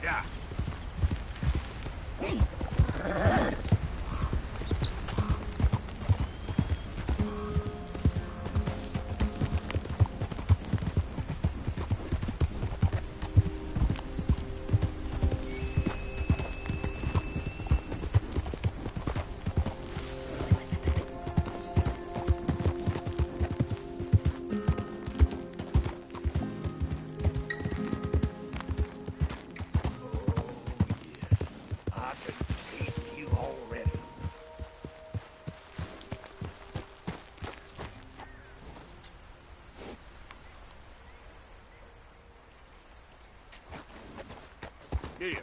Yeah. Yeah.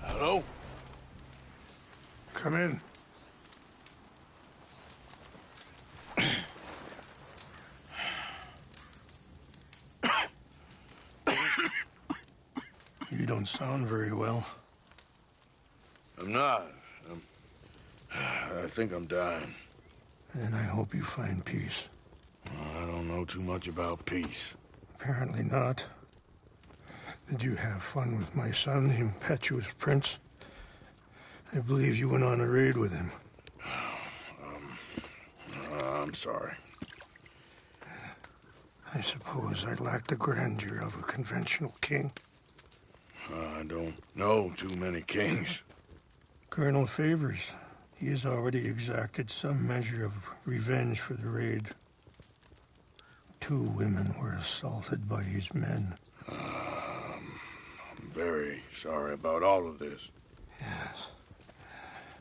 Hello? Come in. You don't sound very well. I'm not. I think I'm dying. Then I hope you find peace. I don't know too much about peace. Apparently not. Did you have fun with my son, the impetuous prince? I believe you went on a raid with him. I'm sorry. I suppose I lack the grandeur of a conventional king. I don't know too many kings. Colonel Favors, he has already exacted some measure of revenge for the raid. 2 women were assaulted by his men. I'm very sorry about all of this. Yes.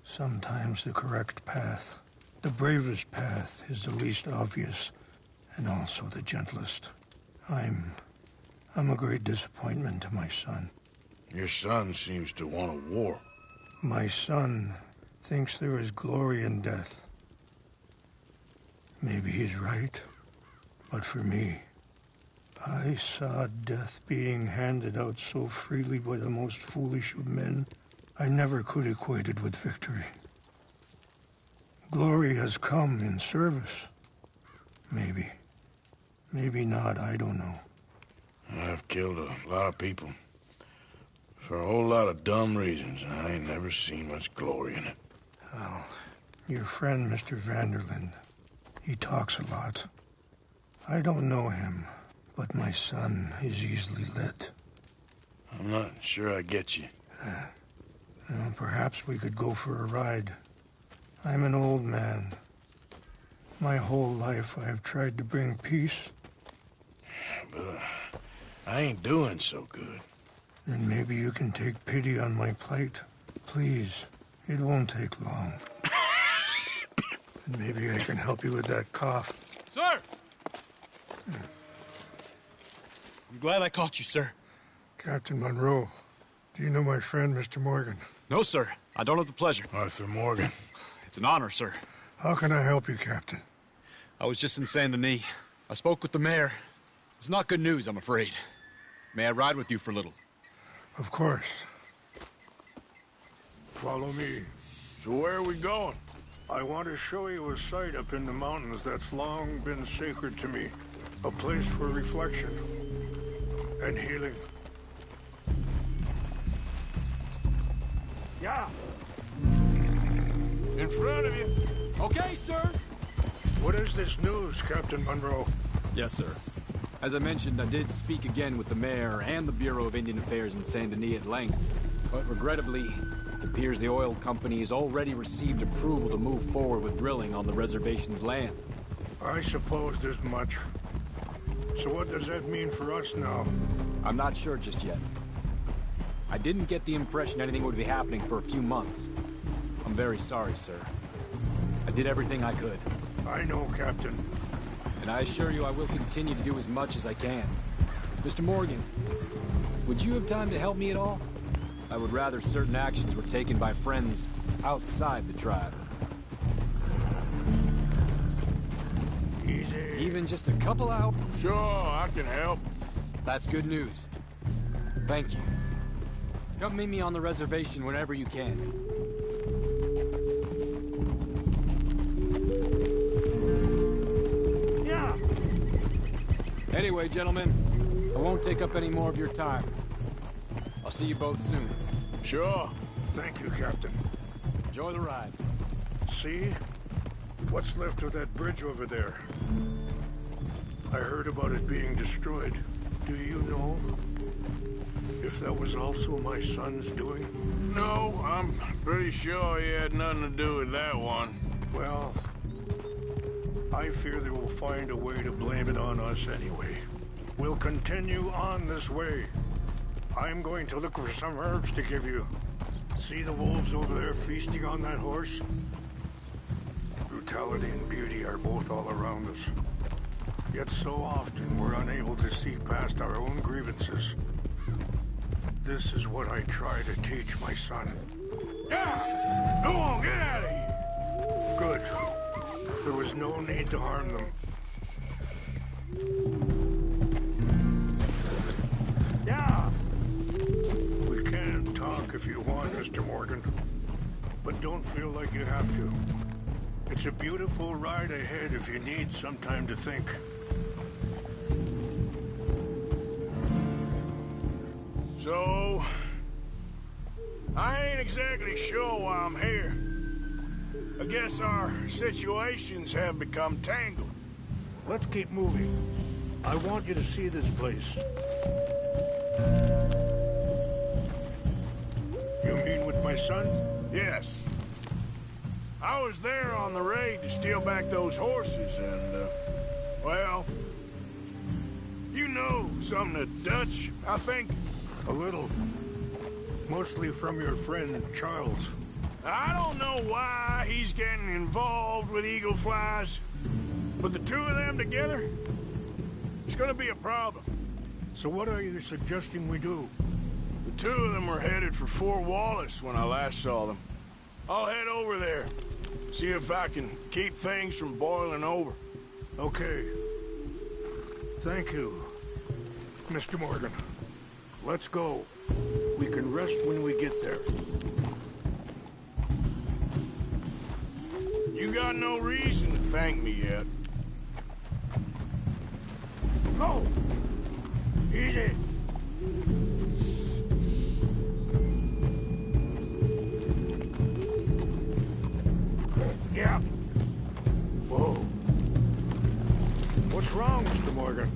Sometimes the correct path, the bravest path, is the least obvious, and also the gentlest. I'm a great disappointment to my son. Your son seems to want a war. My son thinks there is glory in death. Maybe he's right, but for me, I saw death being handed out so freely by the most foolish of men, I never could equate it with victory. Glory has come in service. Maybe. Maybe not, I don't know. I've killed a lot of people. For a whole lot of dumb reasons, and I ain't never seen much glory in it. Well, your friend, Mr. Vanderlyn, he talks a lot. I don't know him, but my son is easily led. I'm not sure I get you. Well, perhaps we could go for a ride. I'm an old man. My whole life I've tried to bring peace. But I ain't doing so good. Then maybe you can take pity on my plight. Please, it won't take long. And maybe I can help you with that cough. Sir! I'm glad I caught you, sir. Captain Monroe, do you know my friend, Mr. Morgan? No, sir. I don't have the pleasure. Arthur Morgan. It's an honor, sir. How can I help you, Captain? I was just in Saint Denis. I spoke with the mayor. It's not good news, I'm afraid. May I ride with you for a little? Of course. Follow me. So where are we going? I want to show you a site up in the mountains that's long been sacred to me. A place for reflection and healing. Yeah. In front of you. Okay, sir. What is this news, Captain Monroe? Yes, sir. As I mentioned, I did speak again with the mayor and the Bureau of Indian Affairs in Saint Denis at length. But regrettably, it appears the oil company has already received approval to move forward with drilling on the reservation's land. I supposed as much. So what does that mean for us now? I'm not sure just yet. I didn't get the impression anything would be happening for a few months. I'm very sorry, sir. I did everything I could. I know, Captain. And I assure you I will continue to do as much as I can. Mr. Morgan, would you have time to help me at all? I would rather certain actions were taken by friends outside the tribe. Easy. Even just a couple out? Sure, I can help. That's good news. Thank you. Come meet me on the reservation whenever you can. Yeah. Anyway, gentlemen, I won't take up any more of your time. I'll see you both soon. Sure. Thank you, Captain. Enjoy the ride. See? What's left of that bridge over there? I heard about it being destroyed. Do you know if that was also my son's doing? No, I'm pretty sure he had nothing to do with that one. Well, I fear they will find a way to blame it on us anyway. We'll continue on this way. I'm going to look for some herbs to give you. See the wolves over there feasting on that horse? Brutality and beauty are both all around us. Yet so often we're unable to see past our own grievances. This is what I try to teach my son. Yeah! Go on, get out of here! Good. There was no need to harm them. Yeah! We can talk if you want, Mr. Morgan. But don't feel like you have to. It's a beautiful ride ahead if you need some time to think. So, I ain't exactly sure why I'm here. I guess our situations have become tangled. Let's keep moving. I want you to see this place. You mean with my son? Yes. I was there on the raid to steal back those horses and, well, you know some of the Dutch, I think. A little. Mostly from your friend, Charles. I don't know why he's getting involved with eagle flies, but the two of them together, it's gonna be a problem. So what are you suggesting we do? The two of them were headed for Fort Wallace when I last saw them. I'll head over there, see if I can keep things from boiling over. Okay. Thank you, Mr. Morgan. Let's go. We can rest when we get there. You got no reason to thank me yet. Go! Easy! Yeah. Whoa. What's wrong, Mr. Morgan?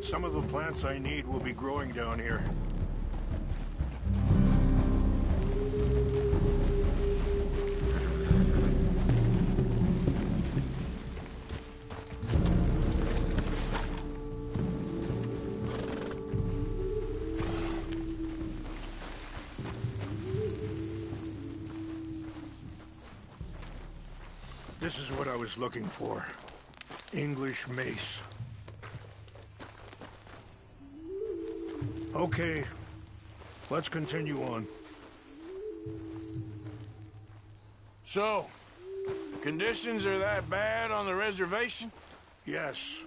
Some of the plants I need will be growing down here. This is what I was looking for. English mace. Okay, let's continue on. So, conditions are that bad on the reservation? Yes.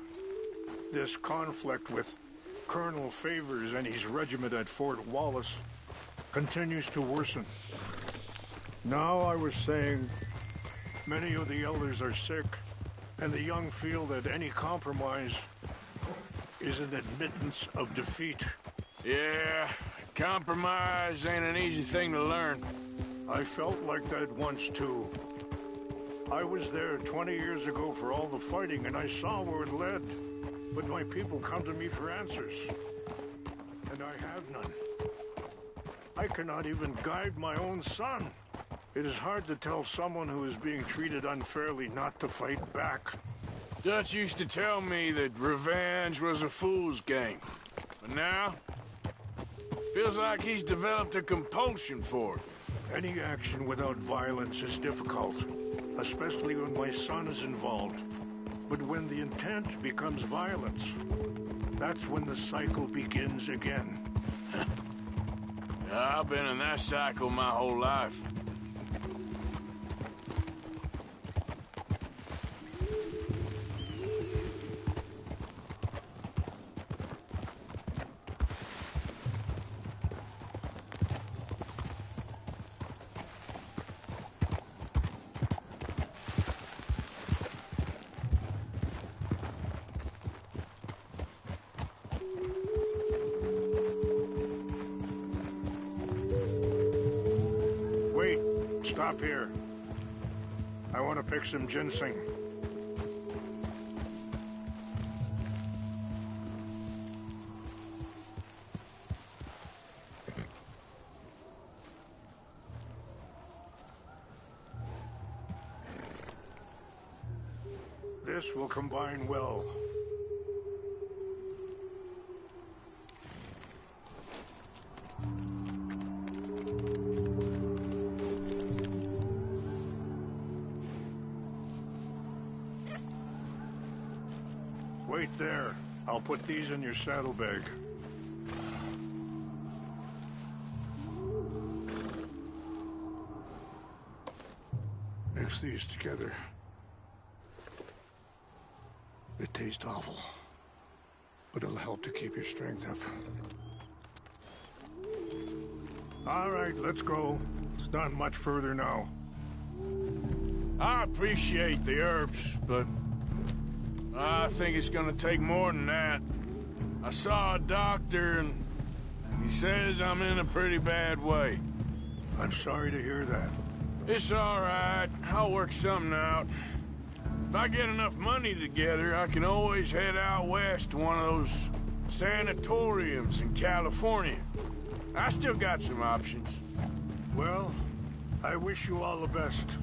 This conflict with Colonel Favors and his regiment at Fort Wallace continues to worsen. Now, I was saying, many of the elders are sick, and the young feel that any compromise is an admittance of defeat. Yeah, compromise ain't an easy thing to learn. I felt like that once, too. I was there 20 years ago for all the fighting, and I saw where it led. But my people come to me for answers, and I have none. I cannot even guide my own son. It is hard to tell someone who is being treated unfairly not to fight back. Dutch used to tell me that revenge was a fool's game. But now, feels like he's developed a compulsion for it. Any action without violence is difficult, especially when my son is involved. But when the intent becomes violence, that's when the cycle begins again. I've been in that cycle my whole life. Stop here. I want to pick some ginseng. This will combine well. Wait there. I'll put these in your saddlebag. Mix these together. It tastes awful, but it'll help to keep your strength up. All right, let's go. It's not much further now. I appreciate the herbs, but I think it's gonna take more than that. I saw a doctor, and he says I'm in a pretty bad way. I'm sorry to hear that. It's all right. I'll work something out. If I get enough money together, I can always head out west to one of those sanatoriums in California. I still got some options. Well, I wish you all the best.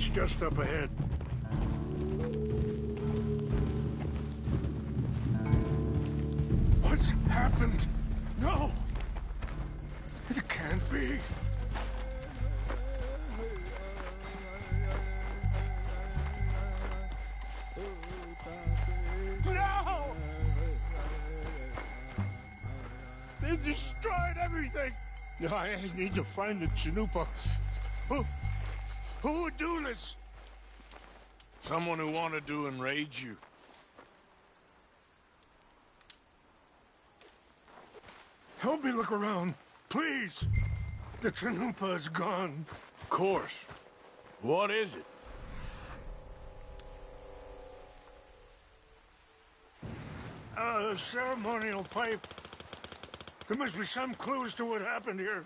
It's just up ahead. What's happened? No! It can't be. No! They destroyed everything! I need to find the Chanupa. Who would do this? Someone who wanted to enrage you. Help me look around, please. The Chanupa is gone. Of course. What is it? A ceremonial pipe. There must be some clues to what happened here.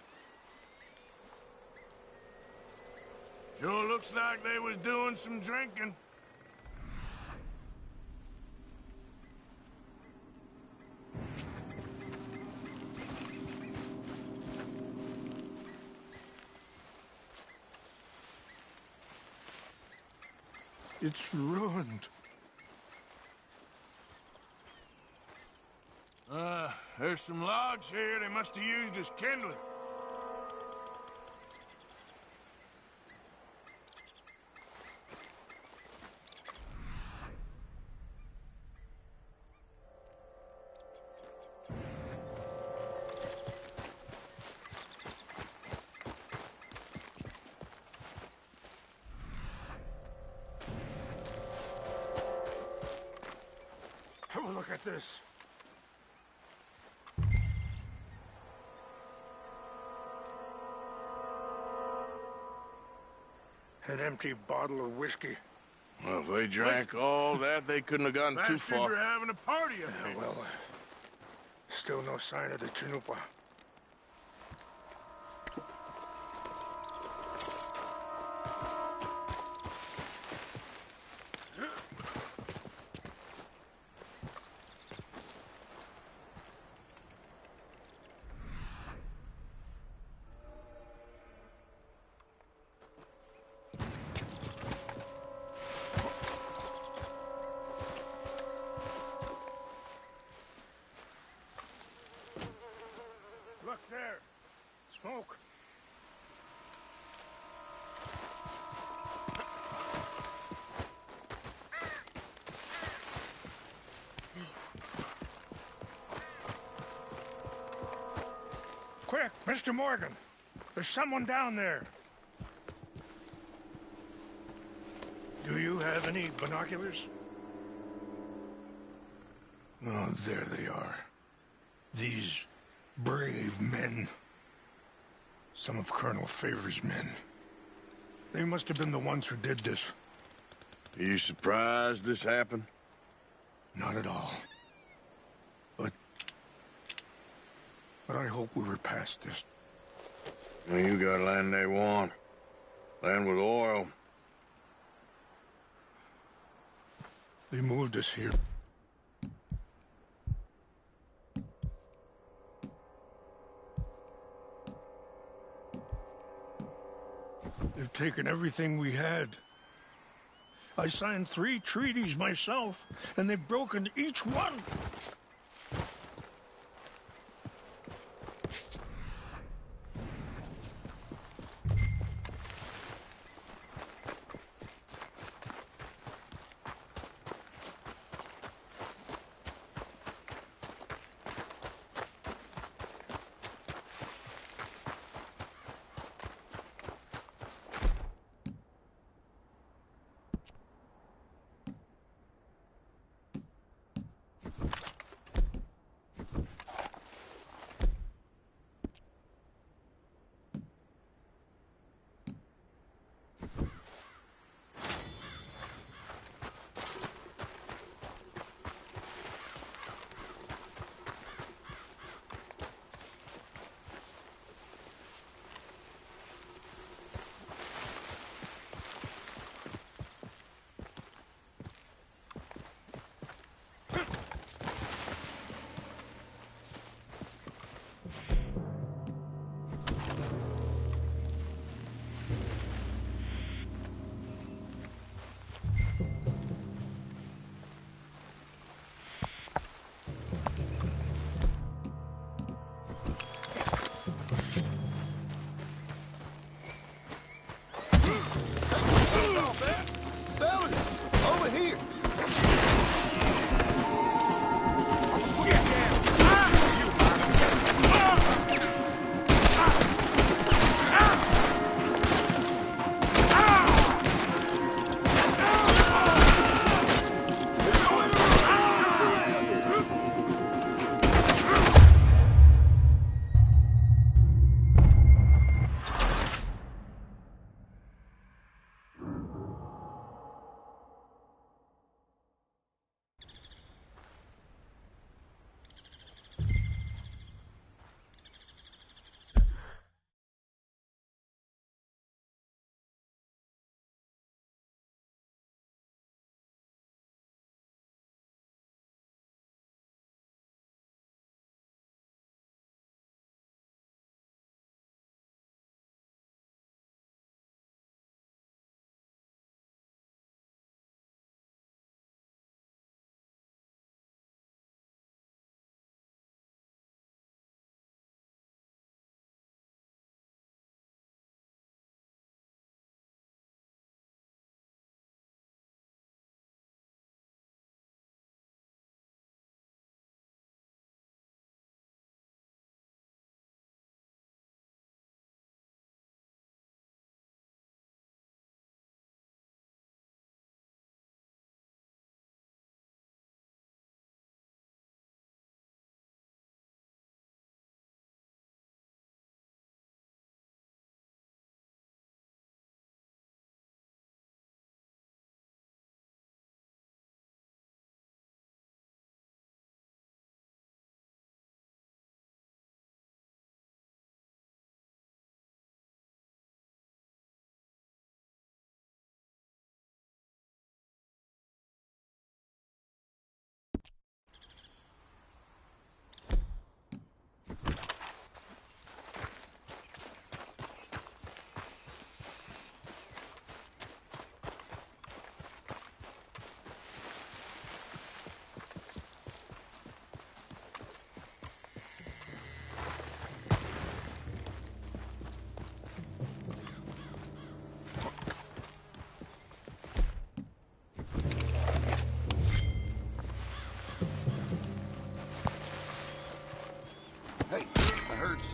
Sure looks like they was doing some drinking. It's ruined. There's some logs here they must have used as kindling. Have a look at this. An empty bottle of whiskey. Well, if they drank all that, they couldn't have gotten too Bastards far. are having a party up Yeah, well, still no sign of the Chanupa. Look there. Smoke. Quick, Mr. Morgan. There's someone down there. Do you have any binoculars? Oh, there they are. These brave men. Some of Colonel Favor's men. They must have been the ones who did this. Are you surprised this happened? Not at all. But I hope we were past this. Well, you got land they want. Land with oil. They moved us here. They've taken everything we had. I signed 3 treaties myself, and they've broken each one.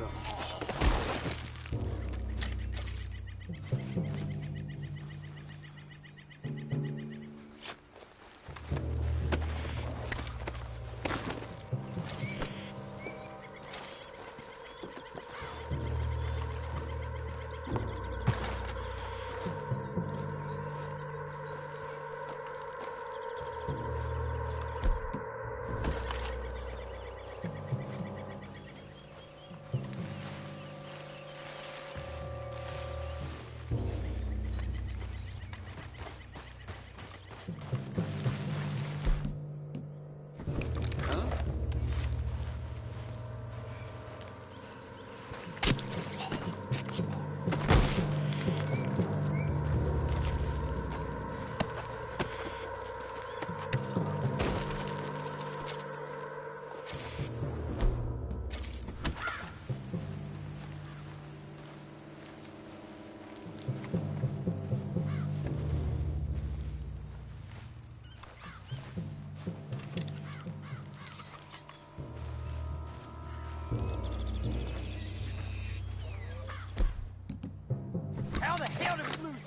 something. How the hell did we lose him?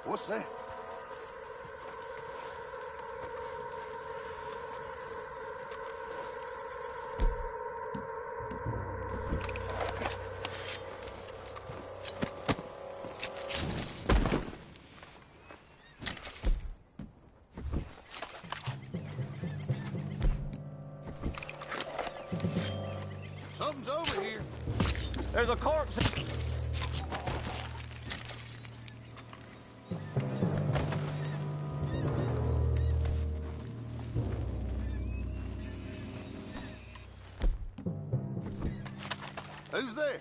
What's that? Something's over here. There's a corpse. Who's there?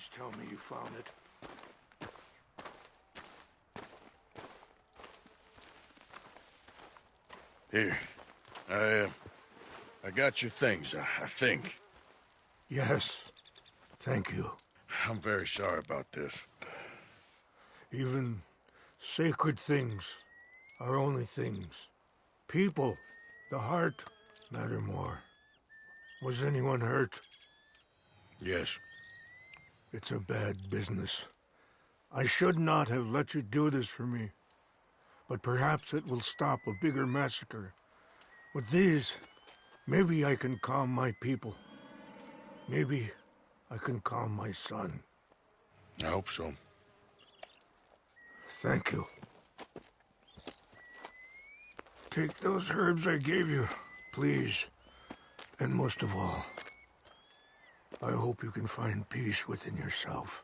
Please tell me you found it. Here. I got your things, I think. Yes. Thank you. I'm very sorry about this. Even sacred things are only things. People, the heart, matter more. Was anyone hurt? Yes. It's a bad business. I should not have let you do this for me. But perhaps it will stop a bigger massacre. With these, maybe I can calm my people. Maybe I can calm my son. I hope so. Thank you. Take those herbs I gave you, please. And most of all, I hope you can find peace within yourself.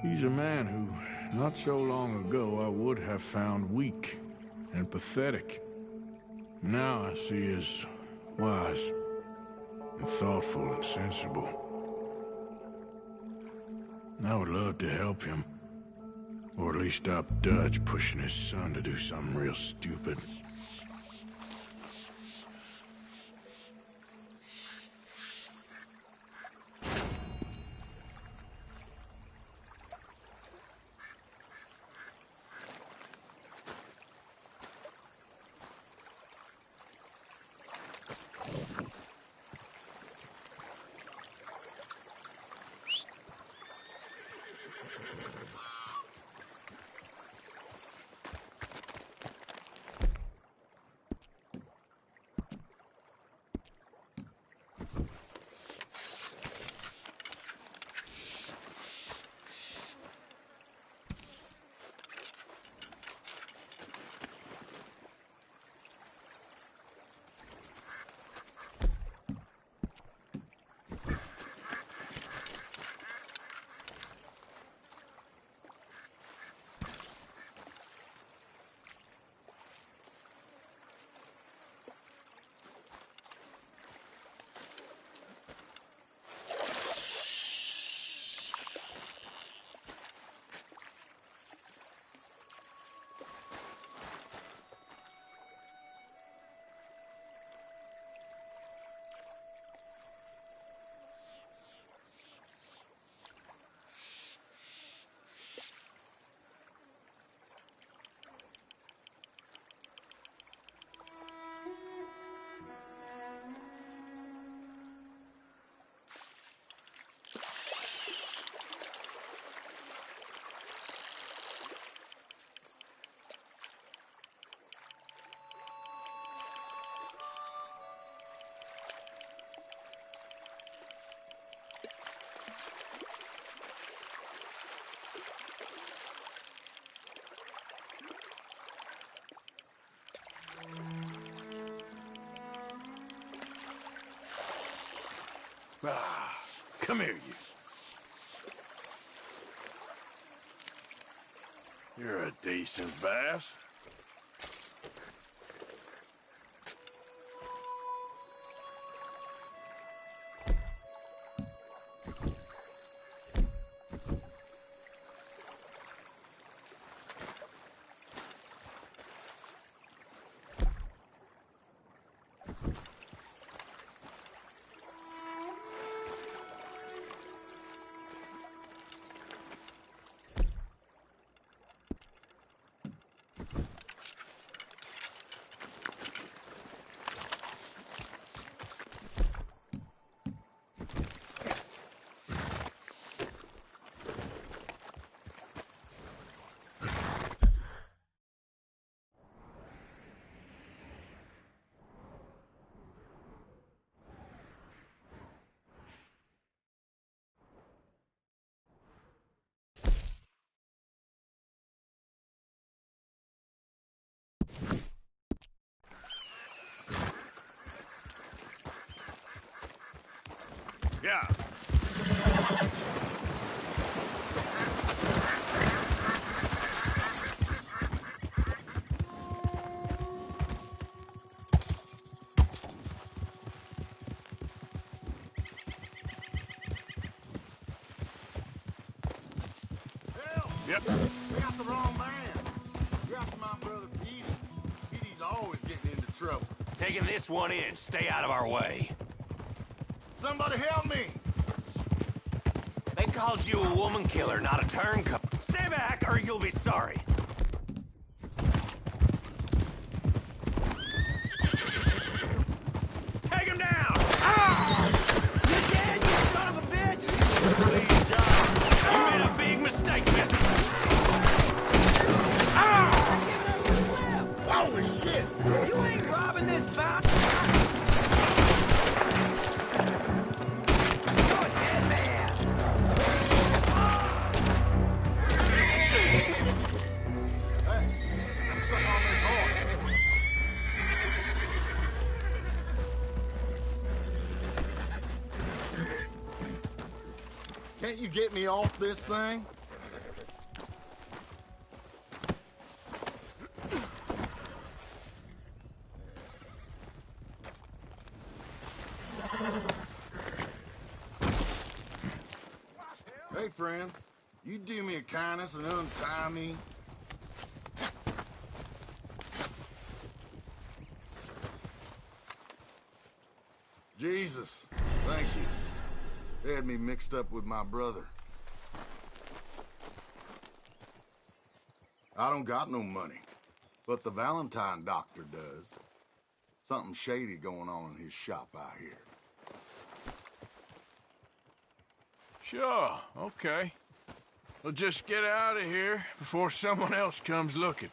He's a man who, not so long ago, I would have found weak and pathetic. Now I see as wise and thoughtful and sensible. I would love to help him. Or at least stop Dutch pushing his son to do something real stupid. Ah, come here, you. You're a decent bass. Yeah. Yep. We got the wrong man. You're after my brother Petey. Petey's always getting into trouble. Taking this one in. Stay out of our way. Somebody help me! They called you a woman killer, not a turncoat. Stay back, or you'll be sorry. Take him down! You dead, you son of a bitch! Please, God. You made a big mistake, mister. Holy shit! You ain't robbing this bank! You're a dead man! Hey, I'm stuck on this horse. Can't you get me off this thing? Hey, friend. You do me a kindness and untie me? Jesus, thank you. They had me mixed up with my brother. I don't got no money, but the Valentine doctor does. Something shady going on in his shop out here. Sure, okay. Well, just get out of here before someone else comes looking.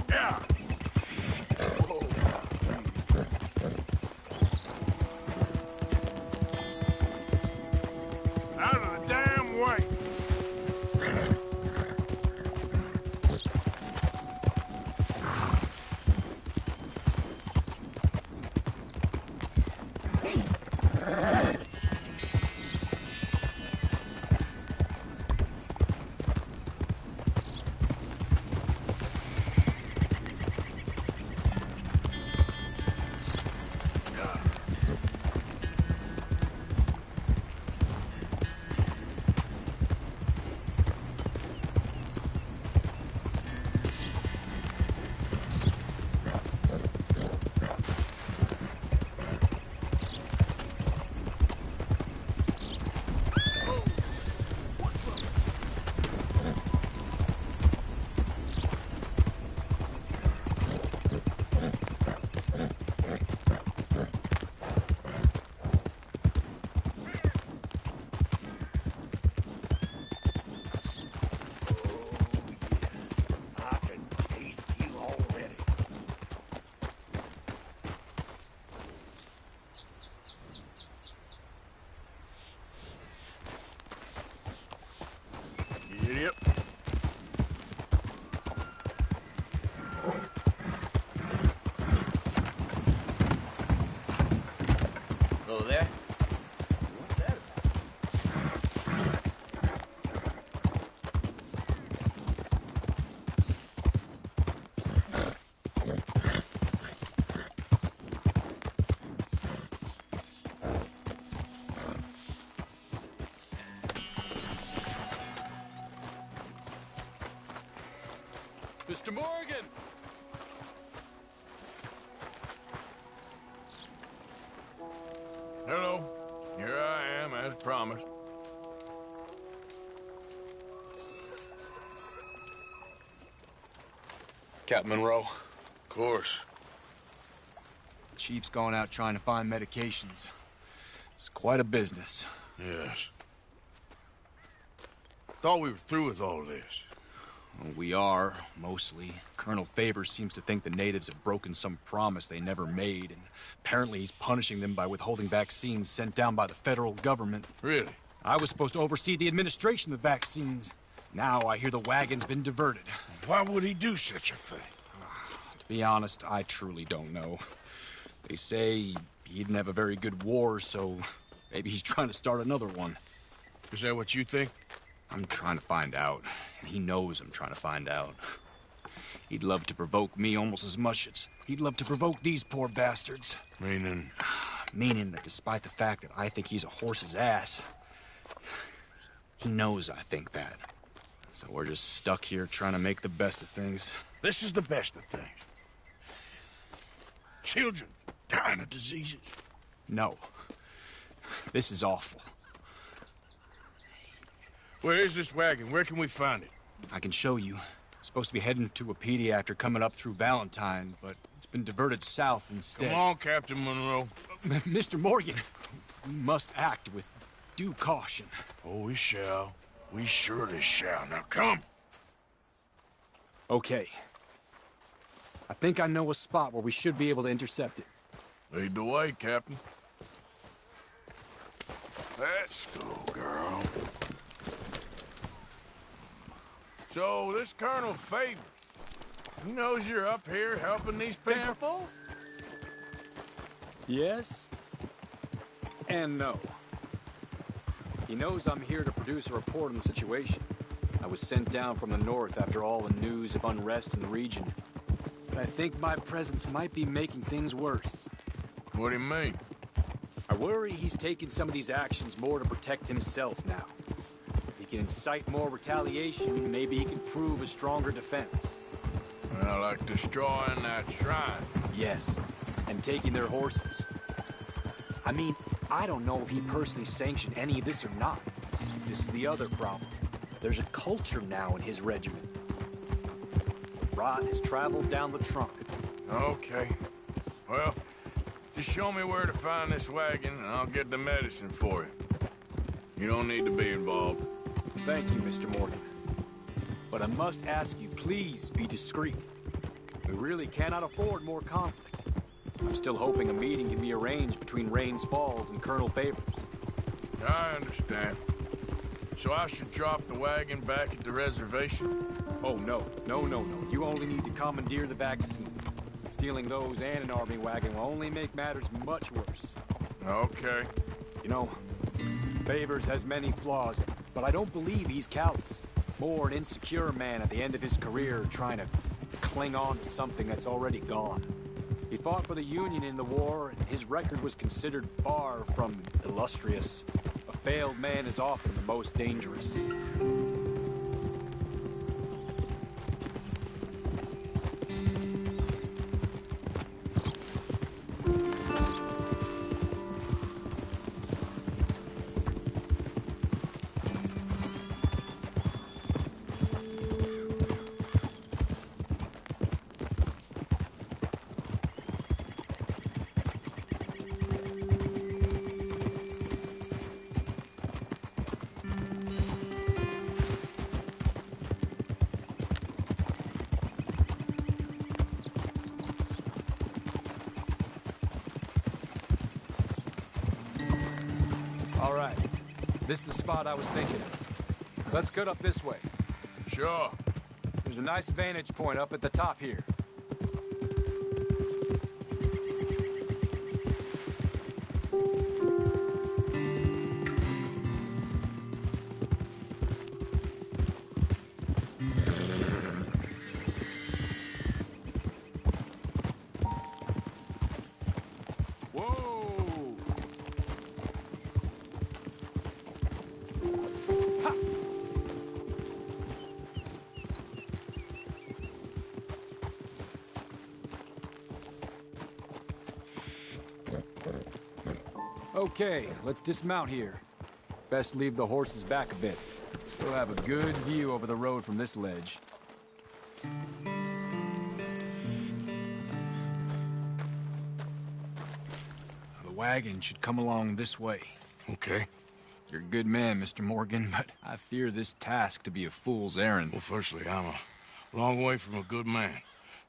Yeah. Out of the damn way. Yep. Hello there. What's that Mr. Morgan! Hello. Here I am, as promised. Captain Monroe. Of course. Chief's gone out trying to find medications. It's quite a business. Yes. Thought we were through with all this. Well, we are, mostly. Colonel Favors seems to think the natives have broken some promise they never made, and apparently he's punishing them by withholding vaccines sent down by the federal government. Really? I was supposed to oversee the administration of the vaccines. Now I hear the wagon's been diverted. Why would he do such a thing? To be honest, I truly don't know. They say he didn't have a very good war, so maybe he's trying to start another one. Is that what you think? I'm trying to find out, and he knows I'm trying to find out. He'd love to provoke me almost as much as he'd love to provoke these poor bastards. Meaning? Meaning that despite the fact that I think he's a horse's ass, he knows I think that. So we're just stuck here trying to make the best of things. This is the best of things. Children dying of diseases. No. This is awful. Where is this wagon? Where can we find it? I can show you. Supposed to be heading to a pediatric coming up through Valentine, but it's been diverted south instead. Come on, Captain Monroe. Mr. Morgan, we must act with due caution. Oh, we shall. We surely shall. Now come. Okay. I think I know a spot where we should be able to intercept it. Lead the way, Captain. Let's go, girl. So, this Colonel Favors, he knows you're up here helping these people? Careful. Yes and no. He knows I'm here to produce a report on the situation. I was sent down from the north after all the news of unrest in the region. But I think my presence might be making things worse. What do you mean? I worry he's taking some of these actions more to protect himself now. If he can incite more retaliation, maybe he can prove a stronger defense. Well, like destroying that shrine. Yes, and taking their horses. I mean, I don't know if he personally sanctioned any of this or not. This is the other problem. There's a culture now in his regiment. Rot has traveled down the trunk. Okay. Well, just show me where to find this wagon, and I'll get the medicine for you. You don't need to be involved. Thank you, Mr. Morgan. But I must ask you, please be discreet. We really cannot afford more conflict. I'm still hoping a meeting can be arranged between Rains Falls and Colonel Favors. I understand. So I should drop the wagon back at the reservation? Oh, no. No. You only need to commandeer the vaccine. Stealing those and an army wagon will only make matters much worse. Okay. You know, Favors has many flaws, but I don't believe he's callous. More an insecure man at the end of his career trying to cling on to something that's already gone. He fought for the Union in the war, and his record was considered far from illustrious. A failed man is often the most dangerous. All right. This is the spot I was thinking of. Let's cut up this way. Sure. There's a nice vantage point up at the top here. Okay, let's dismount here. Best leave the horses back a bit. We'll have a good view over the road from this ledge. The wagon should come along this way. Okay. You're a good man, Mr. Morgan, but I fear this task to be a fool's errand. Well, firstly, I'm a long way from a good man.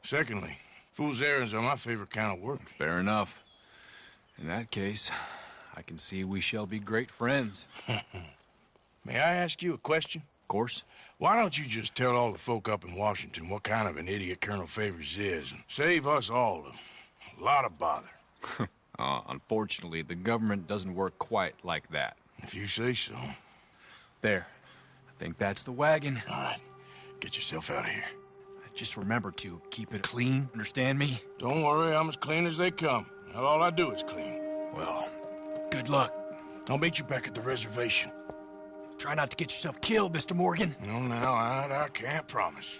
Secondly, fool's errands are my favorite kind of work. Fair enough. In that case, I can see we shall be great friends. May I ask you a question? Of course. Why don't you just tell all the folk up in Washington what kind of an idiot Colonel Favors is and save us all a lot of bother? Unfortunately, the government doesn't work quite like that. If you say so. There. I think that's the wagon. All right. Get yourself out of here. Just remember to keep it clean, understand me? Don't worry, I'm as clean as they come. Not all I do is clean. Well, good luck. I'll meet you back at the reservation. Try not to get yourself killed, Mr. Morgan. No, now, I can't promise.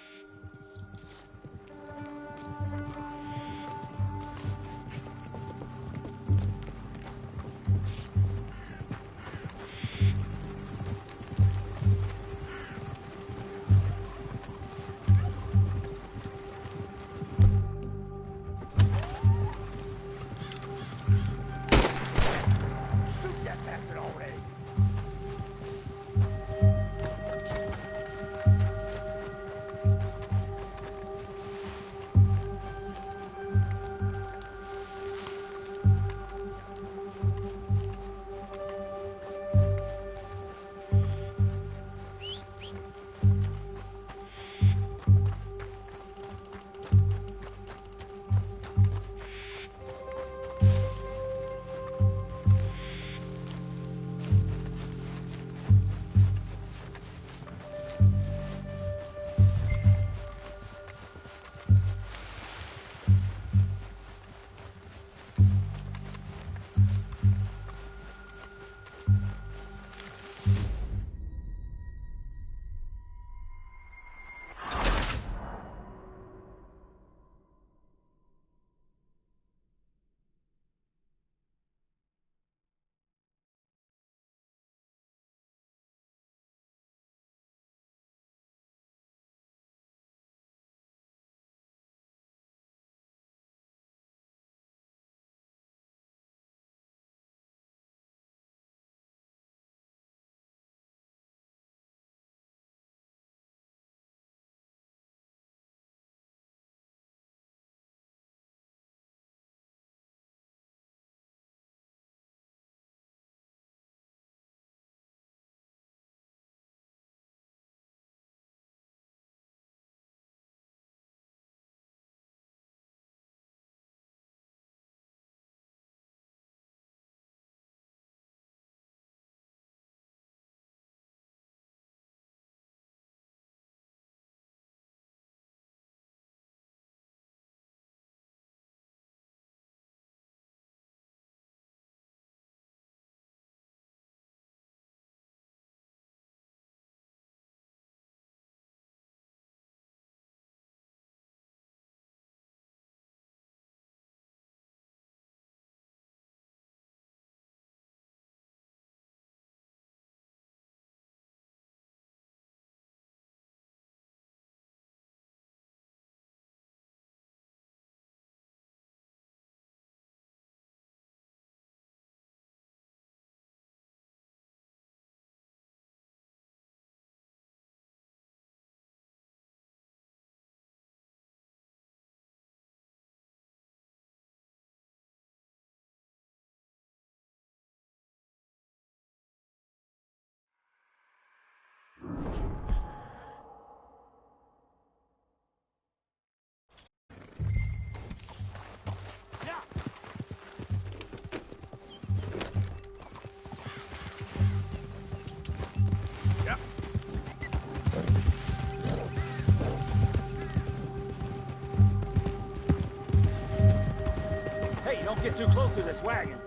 Don't get too close to this wagon.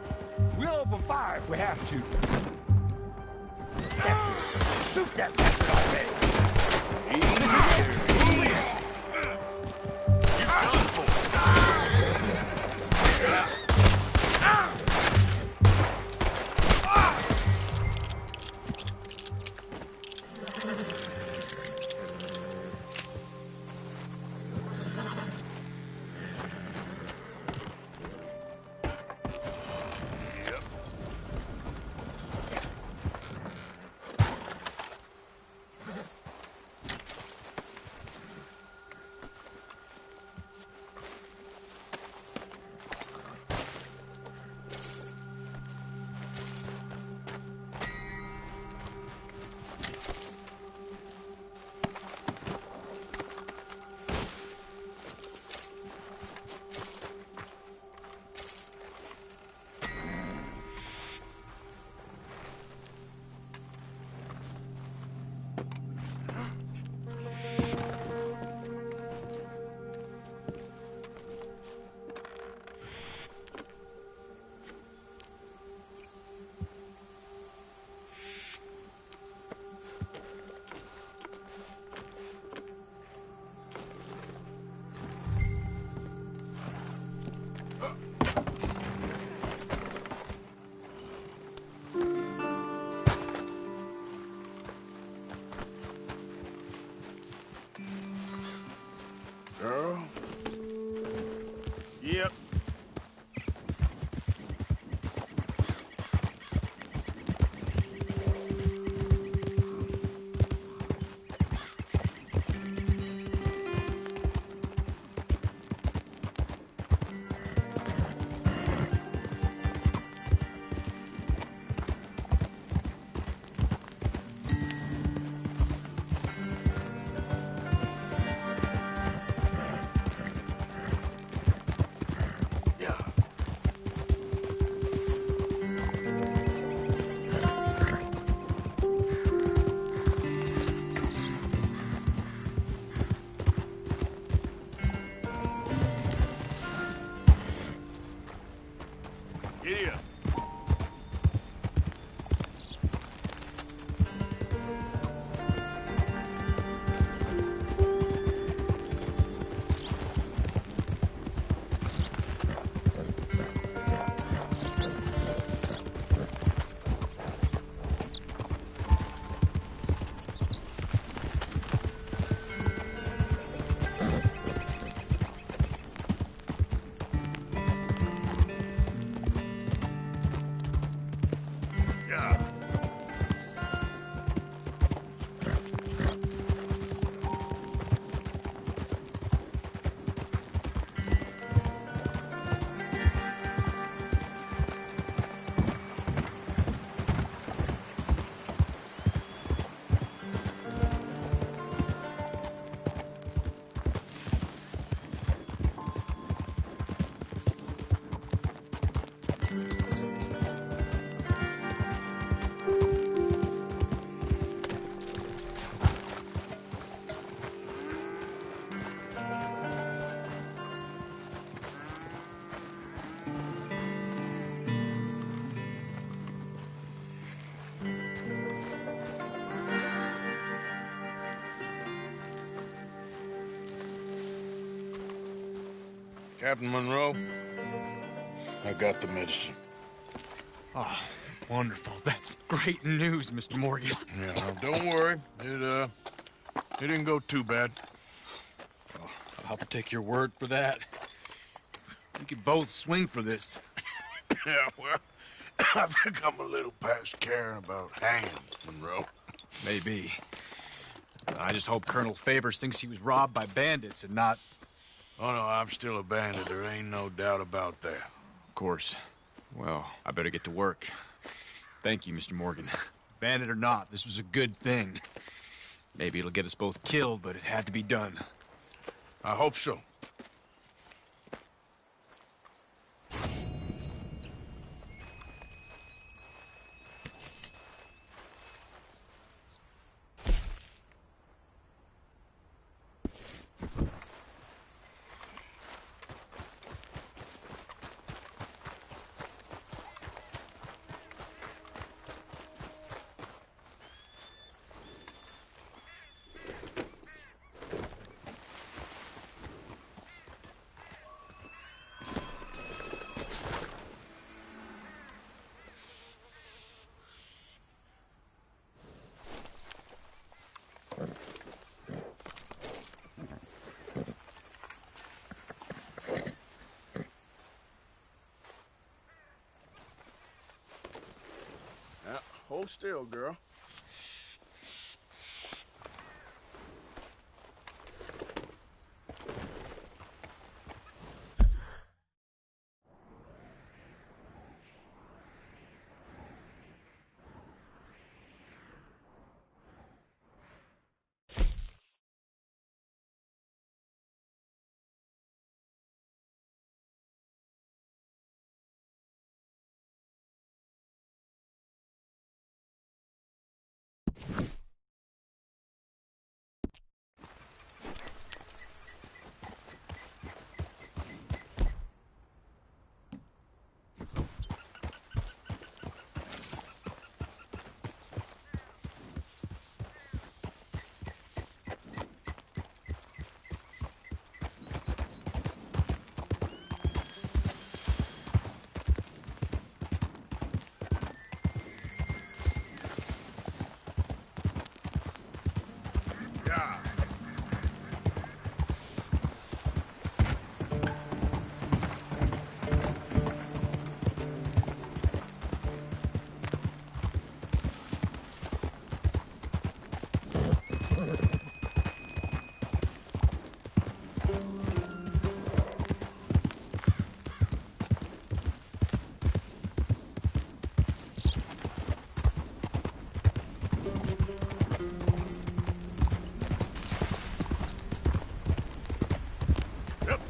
We'll open fire if we have to. That's it. Shoot that bastard already. Move in. You're done for. Girl? Yep. Giddy up. Yeah. Captain Monroe, I got the medicine. Oh, wonderful. That's great news, Mr. Morgan. Yeah, well, don't worry. It didn't go too bad. Oh, I'll have to take your word for that. We could both swing for this. Yeah, well, I think I'm a little past caring about hanging, Monroe. Maybe. I just hope Colonel Favors thinks he was robbed by bandits and not... Oh, no, I'm still a bandit. There ain't no doubt about that. Of course. Well, I better get to work. Thank you, Mr. Morgan. Bandit or not, this was a good thing. Maybe it'll get us both killed, but it had to be done. I hope so. Hold still, girl. Yeah. Yep.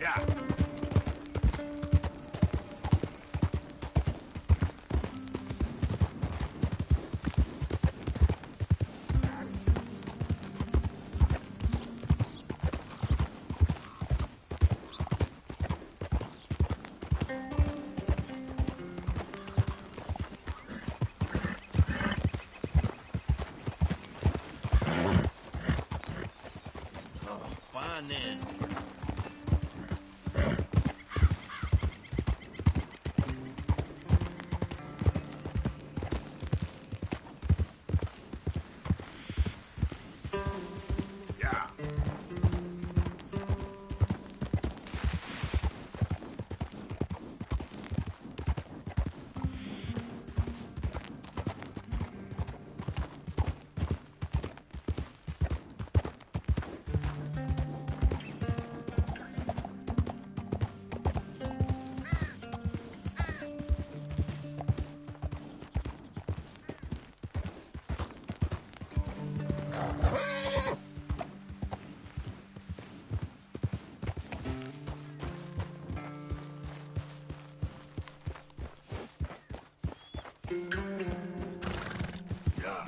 Yeah. Oh, fine then. Yeah. Yeah.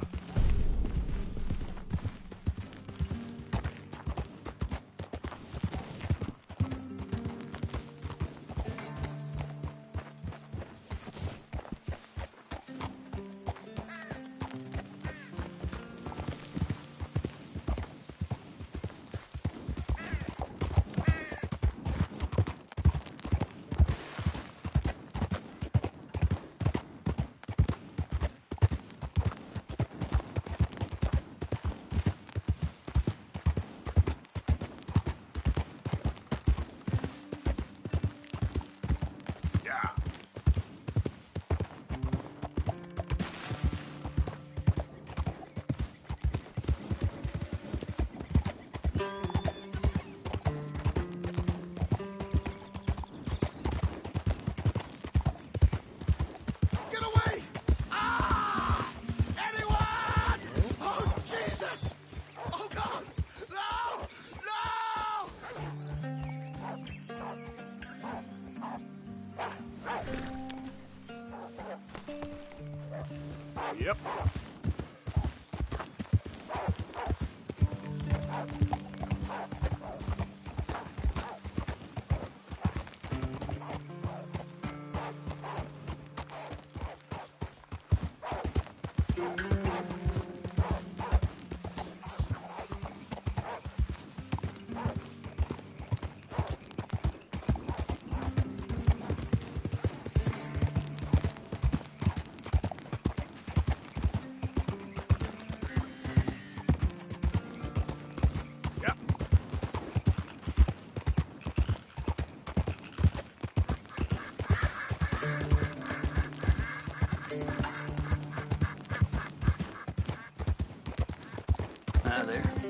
Yeah. Get away! Ah! Anyone! Oh, Jesus! Oh, God! No! No! Yep. of there.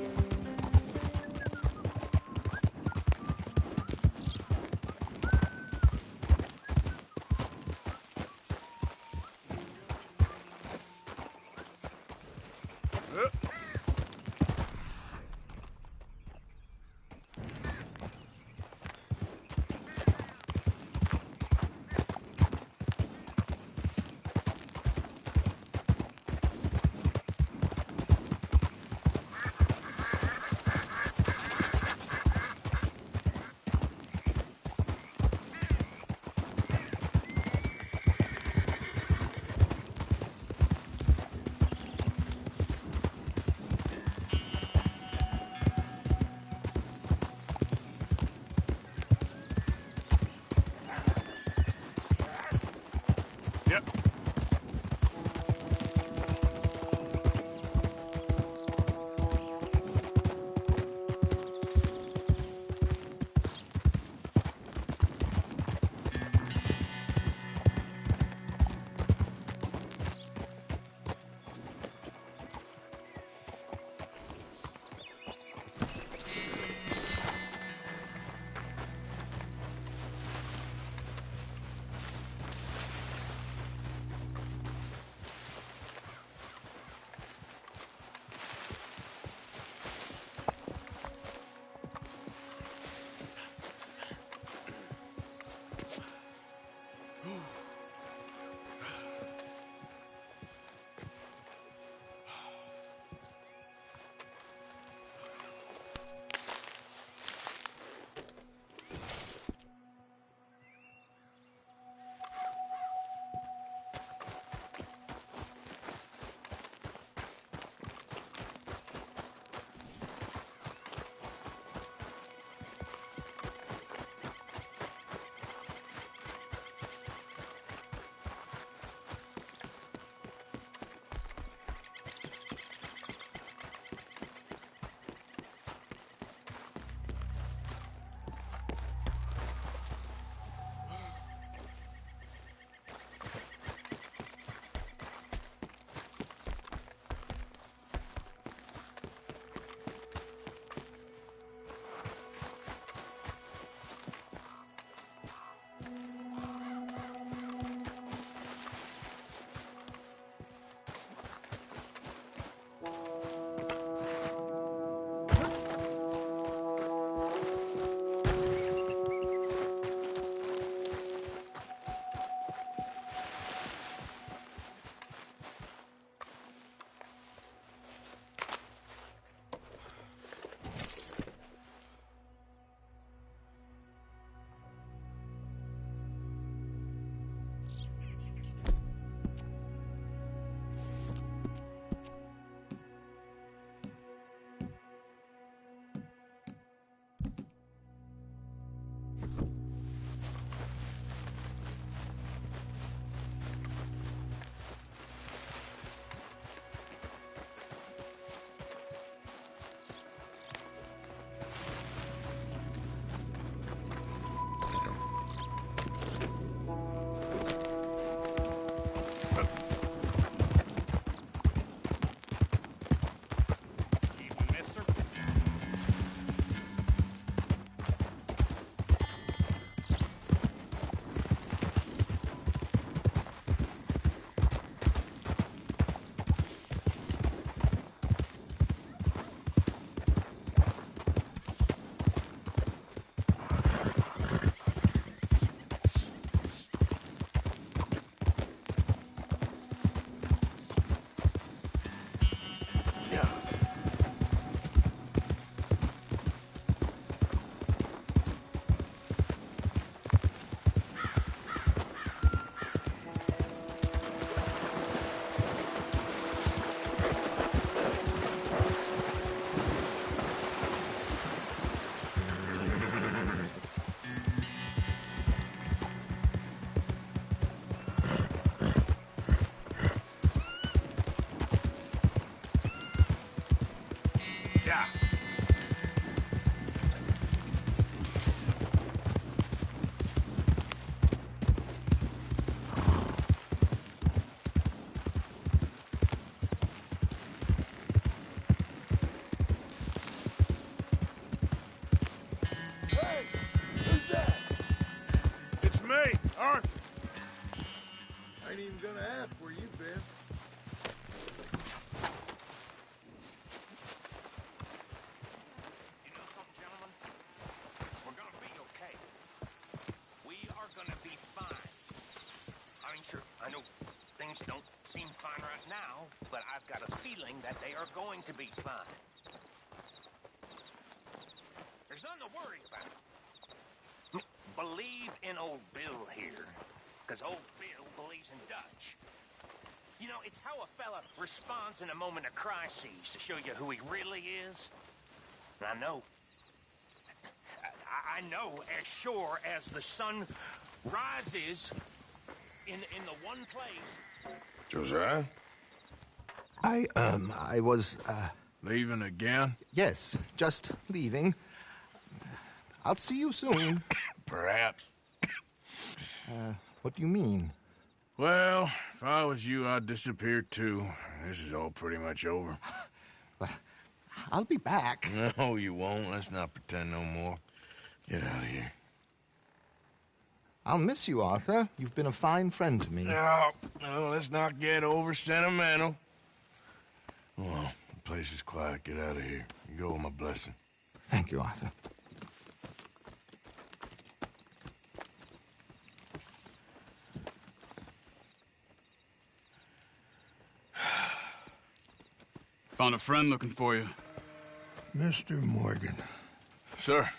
ain't even gonna ask where you've been. You know something, gentlemen? We're gonna be okay. We are gonna be fine. I mean, sure, I know things don't seem fine right now, but I've got a feeling that they are going to be fine. There's nothing to worry about. Believe in old Bill here, because old Bill believes in Dutch. You know, it's how a fella responds in a moment of crisis to show you who he really is. And I know, as sure as the sun rises in the one place. Josiah? I was, Leaving again? yes, just leaving. I'll see you soon. Perhaps. What do you mean? Well, if I was you, I'd disappear too. This is all pretty much over. Well, I'll be back. No, you won't. Let's not pretend no more. Get out of here. I'll miss you, Arthur. You've been a fine friend to me. No, let's not get over sentimental. Well, the place is quiet. Get out of here. You go with my blessing. Thank you, Arthur. Found a friend looking for you. Mr. Morgan, Sir,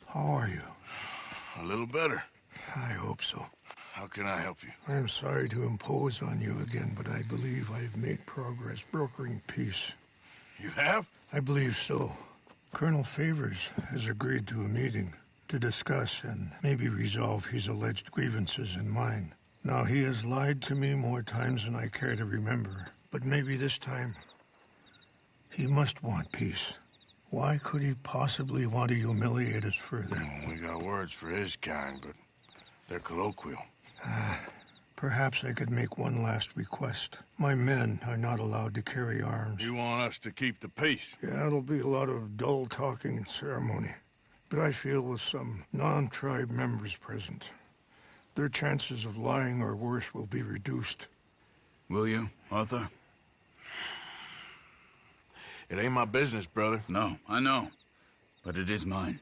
how are you? a little better. I hope so. How can I help you? I'm sorry to impose on you again, but I believe I've made progress brokering peace. You have? I believe so. Colonel Favors has agreed to a meeting to discuss and maybe resolve his alleged grievances and mine. Now, he has lied to me more times than I care to remember, but maybe this time he must want peace. Why could he possibly want to humiliate us further? We got words for his kind, but they're colloquial. Perhaps I could make one last request. My men are not allowed to carry arms. You want us to keep the peace? Yeah, it'll be a lot of dull talking and ceremony. But I feel with some non-tribe members present, their chances of lying or worse will be reduced. Will you, Arthur? It ain't my business, brother. No, I know. But it is mine.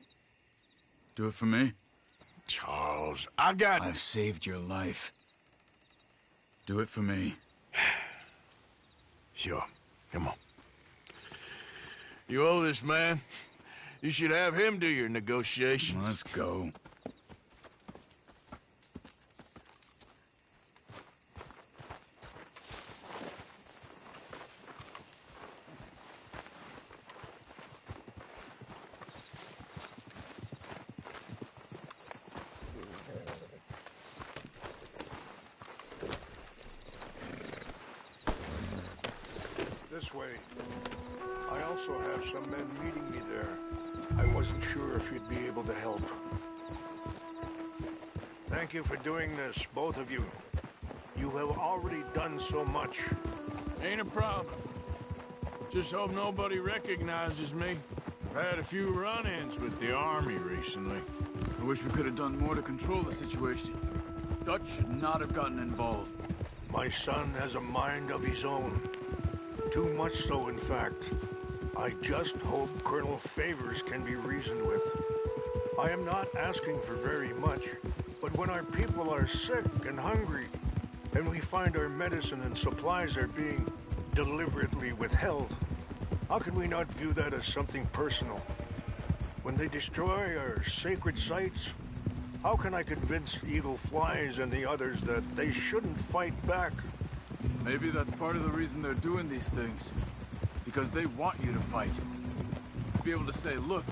Do it for me? Charles, I've saved your life. Do it for me. Sure. Come on. You owe this man. You should have him do your negotiations. Let's go. This way. I also have some men meeting me there. I wasn't sure if you'd be able to help. Thank you for doing this, both of you. You have already done so much. Ain't a problem. Just hope nobody recognizes me. I've had a few run-ins with the army recently. I wish we could have done more to control the situation. Dutch should not have gotten involved. My son has a mind of his own. Too much so, in fact. I just hope Colonel Favors can be reasoned with. I am not asking for very much, but when our people are sick and hungry, and we find our medicine and supplies are being deliberately withheld, how can we not view that as something personal? When they destroy our sacred sites, how can I convince Eagle Flies and the others that they shouldn't fight back? Maybe that's part of the reason they're doing these things. Because they want you to fight. Be able to say, look,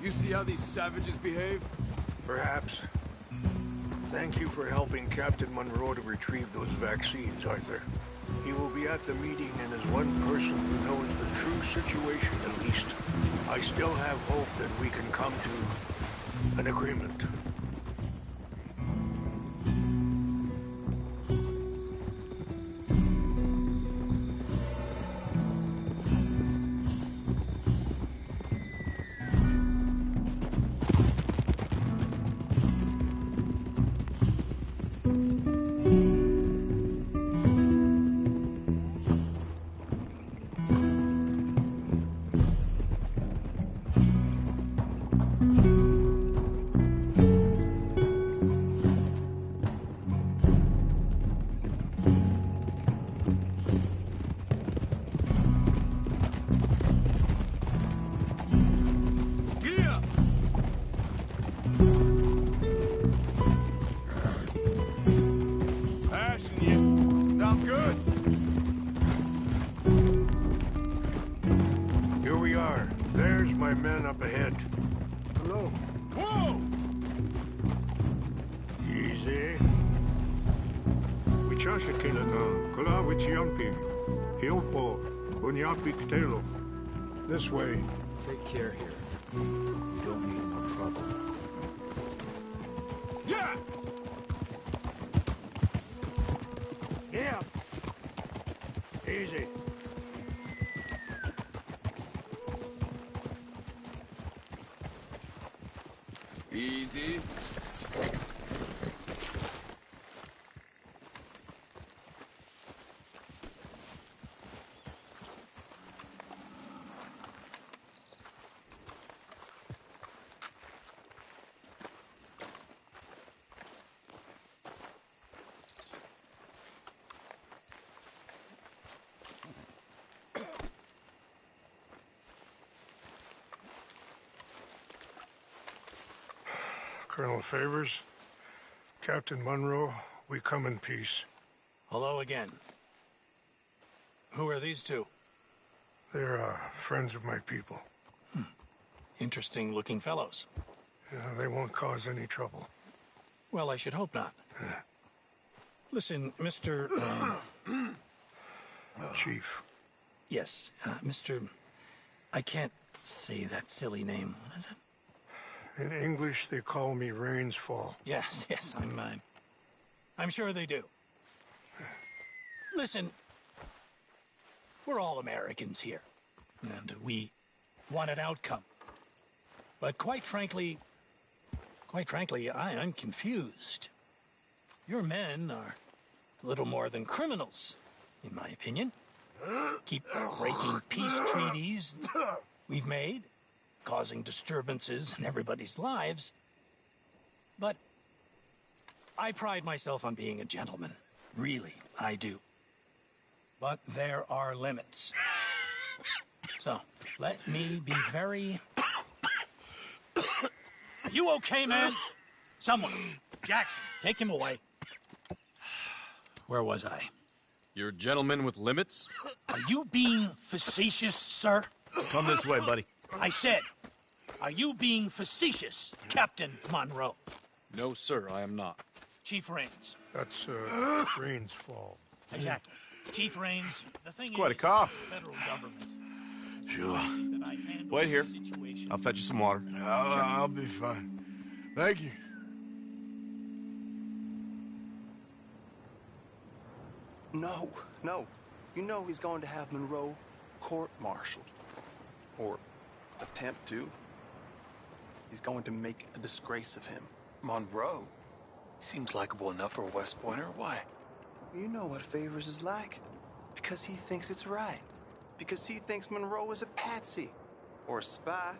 you see how these savages behave? Perhaps. Thank you for helping Captain Monroe to retrieve those vaccines, Arthur. He will be at the meeting and is one person who knows the true situation at least. I still have hope that we can come to an agreement. Sounds good. Here we are. There's my men up ahead. Hello. Whoa! Easy. Wichashakilana, Kula Wichiampi, Hilpo, Unyapi Ktelo. This way. Take care here. You don't need no trouble. Yeah! Yeah. Easy. Easy. Colonel Favors, Captain Monroe, we come in peace. Hello again. Who are these two? They're friends of my people. Interesting looking fellows. They won't cause any trouble. Well, I should hope not. Listen, Mr. Chief. Yes, Mr. I can't say that silly name. What is it? In English, they call me Rainsfall. Yes, I'm sure they do. Listen, we're all Americans here, and we want an outcome. But quite frankly, I'm confused. Your men are a little more than criminals, in my opinion. Keep breaking peace treaties we've made, causing disturbances in everybody's lives. But I pride myself on being a gentleman. Really, I do. But there are limits. So, let me be very... Are you okay, man? Someone. Jackson, take him away. Where was I? You're a gentleman with limits? Are you being facetious, sir? Come this way, buddy. I said, are you being facetious, Captain Monroe? No, sir, I am not. Chief Rains. That's Rainsfall. Exactly. Chief Rains, the thing It's quite a is, cough. the federal government. Sure. That I handle Wait here. the situation. I'll fetch you some water. I'll be fine. Thank you. No. You know he's going to have Monroe court-martialed. Or attempt to. He's going to make a disgrace of him. Monroe? Seems likable enough for a West Pointer. Why? You know what Favors is like. Because he thinks it's right. Because he thinks Monroe is a patsy. Or a spy.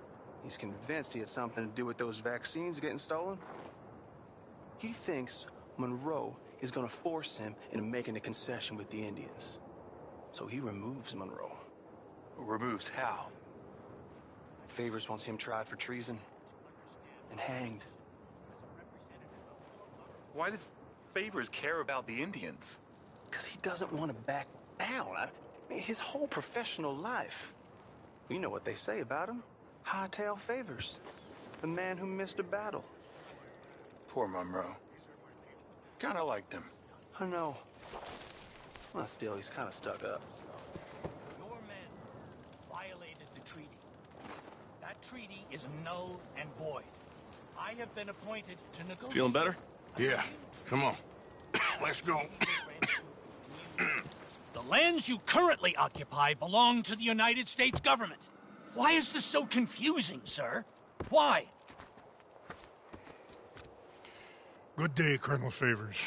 He's convinced he had something to do with those vaccines getting stolen. He thinks Monroe is going to force him into making a concession with the Indians. So he removes Monroe. Removes how? Favors wants him tried for treason. And hanged. Why does Favors care about the Indians? Because he doesn't want to back down. I mean, his whole professional life. You know what they say about him. Hightail Favors. The man who missed a battle. Poor Monroe. Kinda liked him. I know. Well, still, he's kind of stuck up. Your men violated the treaty. That treaty is null and void. I have been appointed to negotiate. Feeling better? Yeah. Come on. Let's go. The lands you currently occupy belong to the United States government. Why is this so confusing, sir? Why? Good day, Colonel Favors.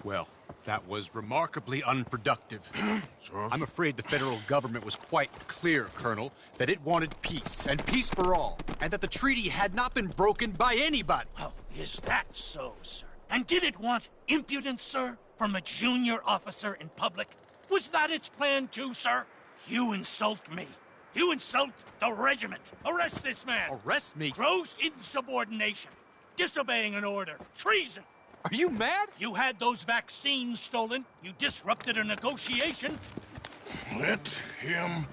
Well, that was remarkably unproductive. So? I'm afraid the federal government was quite clear, Colonel, that it wanted peace, and peace for all, and that the treaty had not been broken by anybody. Oh, is that so, sir? And did it want impudence, sir, from a junior officer in public? Was that its plan too, sir? You insult me. You insult the regiment. Arrest this man. Arrest me? Gross insubordination. Disobeying an order. Treason. Are you mad? You had those vaccines stolen. You disrupted a negotiation. Let him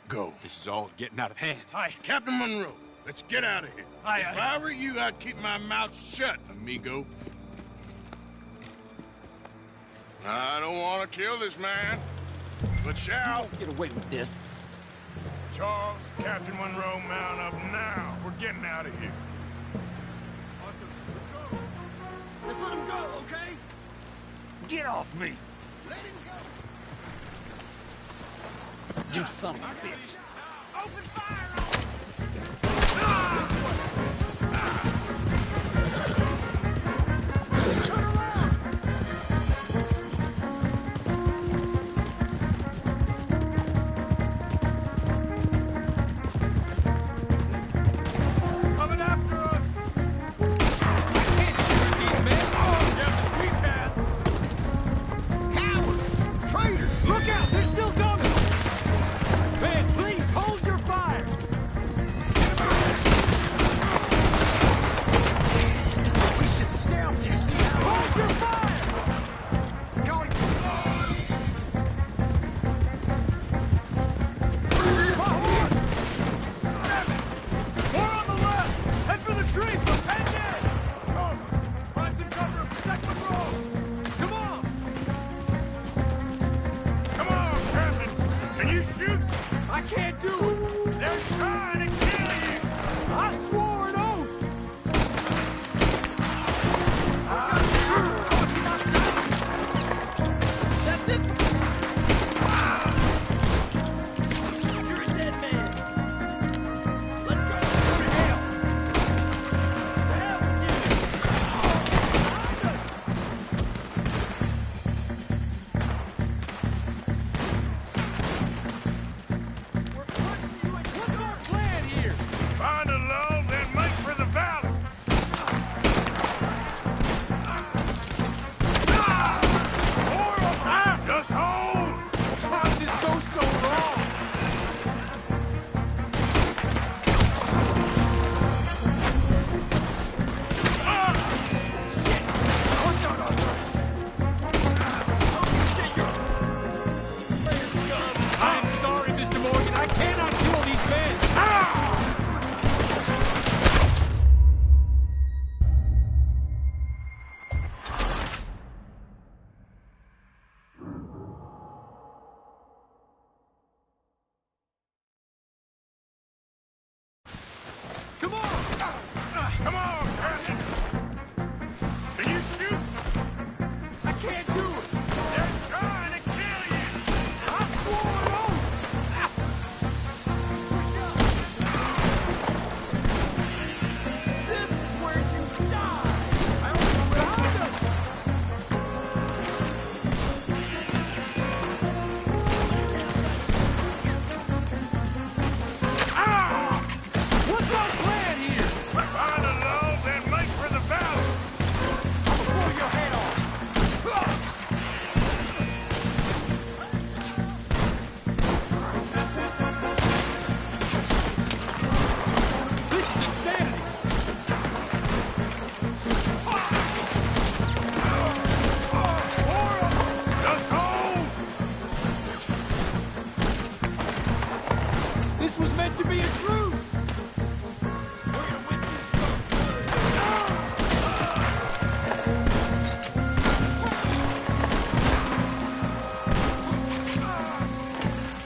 go. This is all getting out of hand. Captain Monroe, let's get out of here. If I were you, I'd keep my mouth shut, amigo. I don't want to kill this man, but shall. Get away with this. Charles, Captain Monroe, mount up now. We're getting out of here. Let's let him go, okay? Get off me! Let him go! You son of a bitch. Open fire on him! Look out! They're still coming! Man, please hold your fire! We should scalp you, see how... Hold your fire! More on the left! Head for the tree! For Penn! Find some cover and protect the road! Come on! Come on, Captain. Can you shoot? I can't do it! They're trying to kill you. I swore an oath! That's it! You're a dead man! Let's go! To hell! To hell with you! What's our plan here? Find a lull, then make for the valley. Just hold. How did this go so wrong? I'm sorry, Mr. Morgan. I cannot kill these men. Come on. Come on, Captain. Can you shoot? I can't do it! They're trying to kill you. I swore an oath! This is where you die! I don't know behind us! What's our plan here? Find a lull, then make for the valley. I'll blow your head off! This is insanity! Just hold. This was meant to be a truce!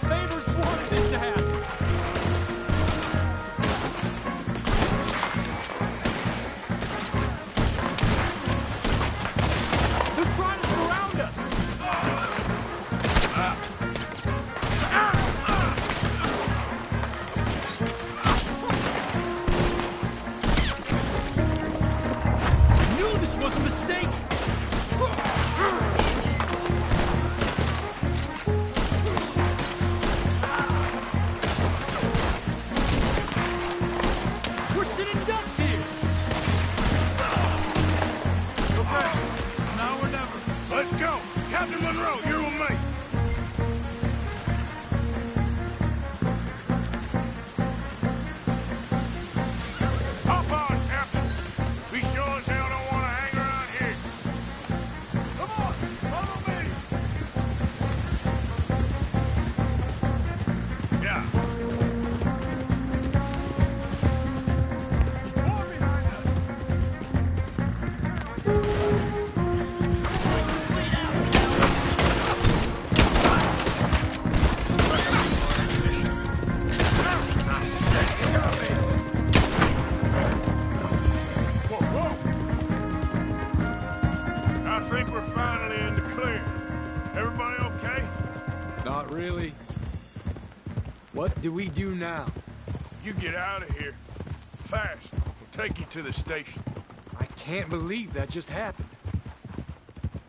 Favors wanted this to happen! They're trying to surround us! I knew this was a mistake! We're sitting ducks here! Okay, it's now or never. Let's go. Captain Monroe, you're with me. Hop on, Captain. We sure as hell don't want to hang around here. clear. Everybody okay? Not really. What do we do now? You get out of here. Fast. We'll take you to the station. I can't believe that just happened.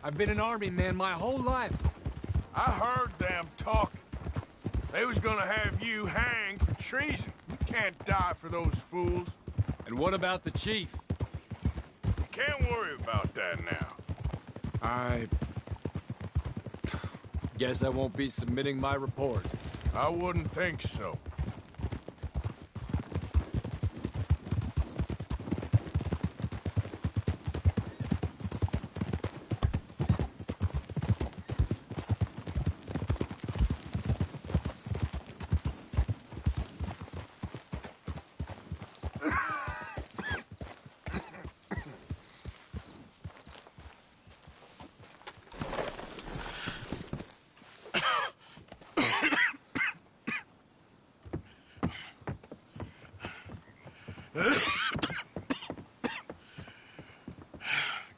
I've been an army man my whole life. I heard them talking. They was gonna have you hanged for treason. You can't die for those fools. And what about the chief? You can't worry about that now. I guess I won't be submitting my report. I wouldn't think so.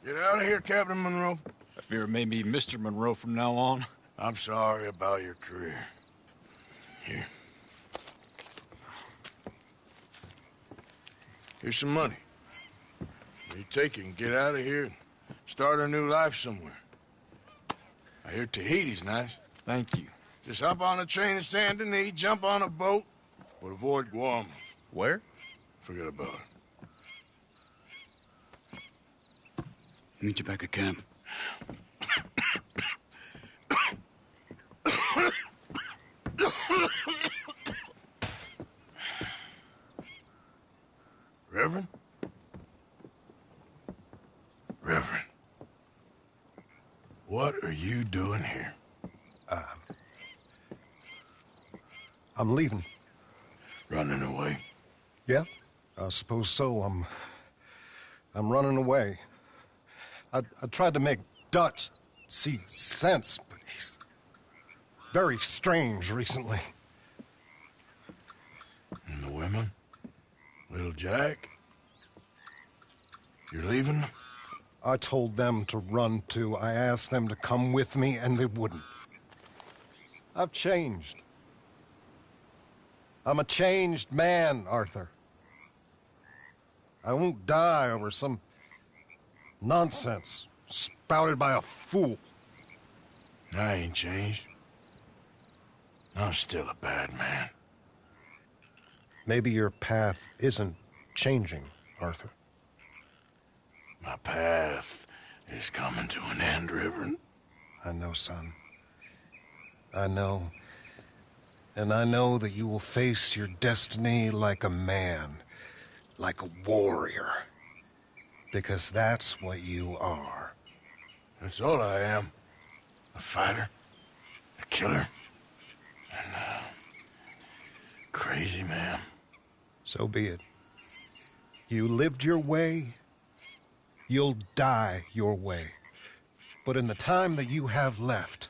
Get out of here, Captain Monroe. I fear it may be Mr. Monroe from now on. I'm sorry about your career. Here. Here's some money. You take it and get out of here and start a new life somewhere. I hear Tahiti's nice. Thank you. Just hop on a train to Saint Denis, jump on a boat, but avoid Guam. Where? Forget about it. Meet you back at camp. Reverend? Reverend. What are you doing here? I'm leaving. Running away? Yeah, I suppose so. I'm running away. I tried to make Dutch see sense, but he's very strange recently. And the women? Little Jack? You're leaving them? I told them to run too. I asked them to come with me, and they wouldn't. I've changed. I'm a changed man, Arthur. I won't die over some nonsense spouted by a fool. I ain't changed. I'm still a bad man. Maybe your path isn't changing, Arthur. My path is coming to an end, Reverend. I know, son. I know. And I know that you will face your destiny like a man, like a warrior. Because that's what you are. That's all I am. A fighter, a killer, and a crazy man. So be it. You lived your way, you'll die your way. But in the time that you have left,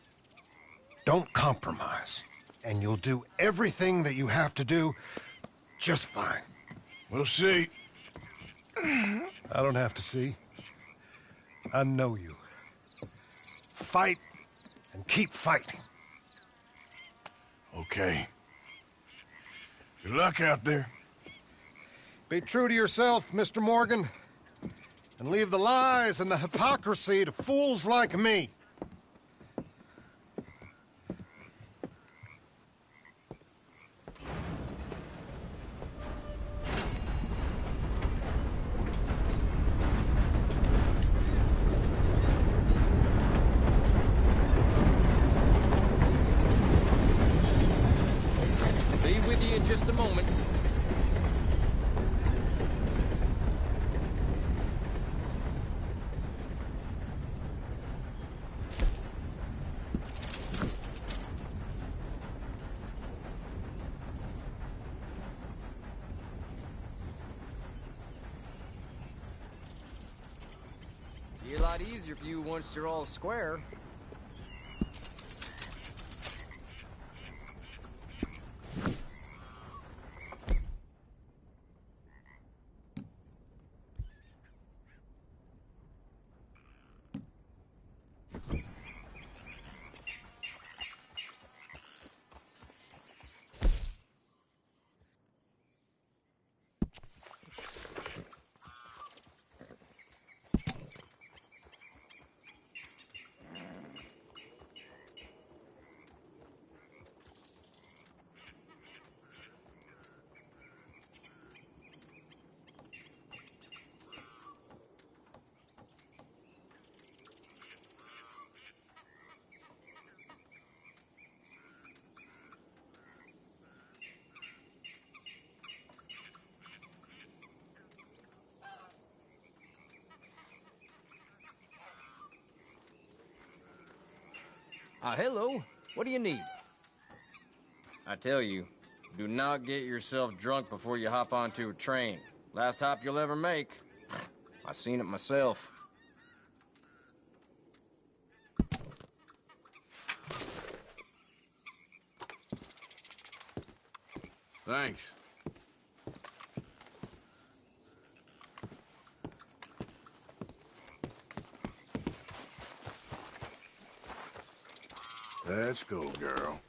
don't compromise. And you'll do everything that you have to do just fine. We'll see. I don't have to see. I know you. Fight and keep fighting. Okay. Good luck out there. Be true to yourself, Mr. Morgan. And leave the lies and the hypocrisy to fools like me. Be with you in just a moment. Be a lot easier for you once you're all square. Hello. What do you need? I tell you, do not get yourself drunk before you hop onto a train. Last hop you'll ever make. I seen it myself. Thanks. Let's go, girl.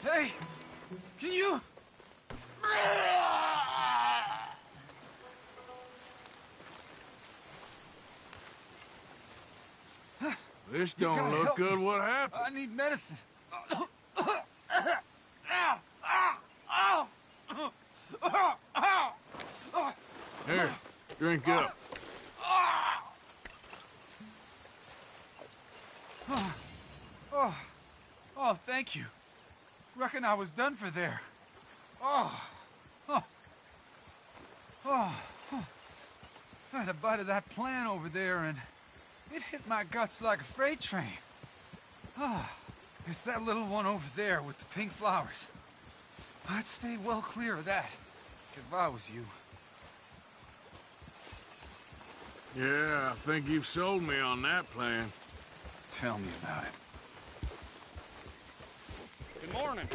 Hey, can you? This don't look good. What happened? I need medicine. Here, drink up. Oh, thank you. Reckon I was done for there. I had a bite of that plant over there, and it hit my guts like a freight train. It's that little one over there with the pink flowers. I'd stay well clear of that if I was you. Yeah, I think you've sold me on that plan. Tell me about it. Good morning.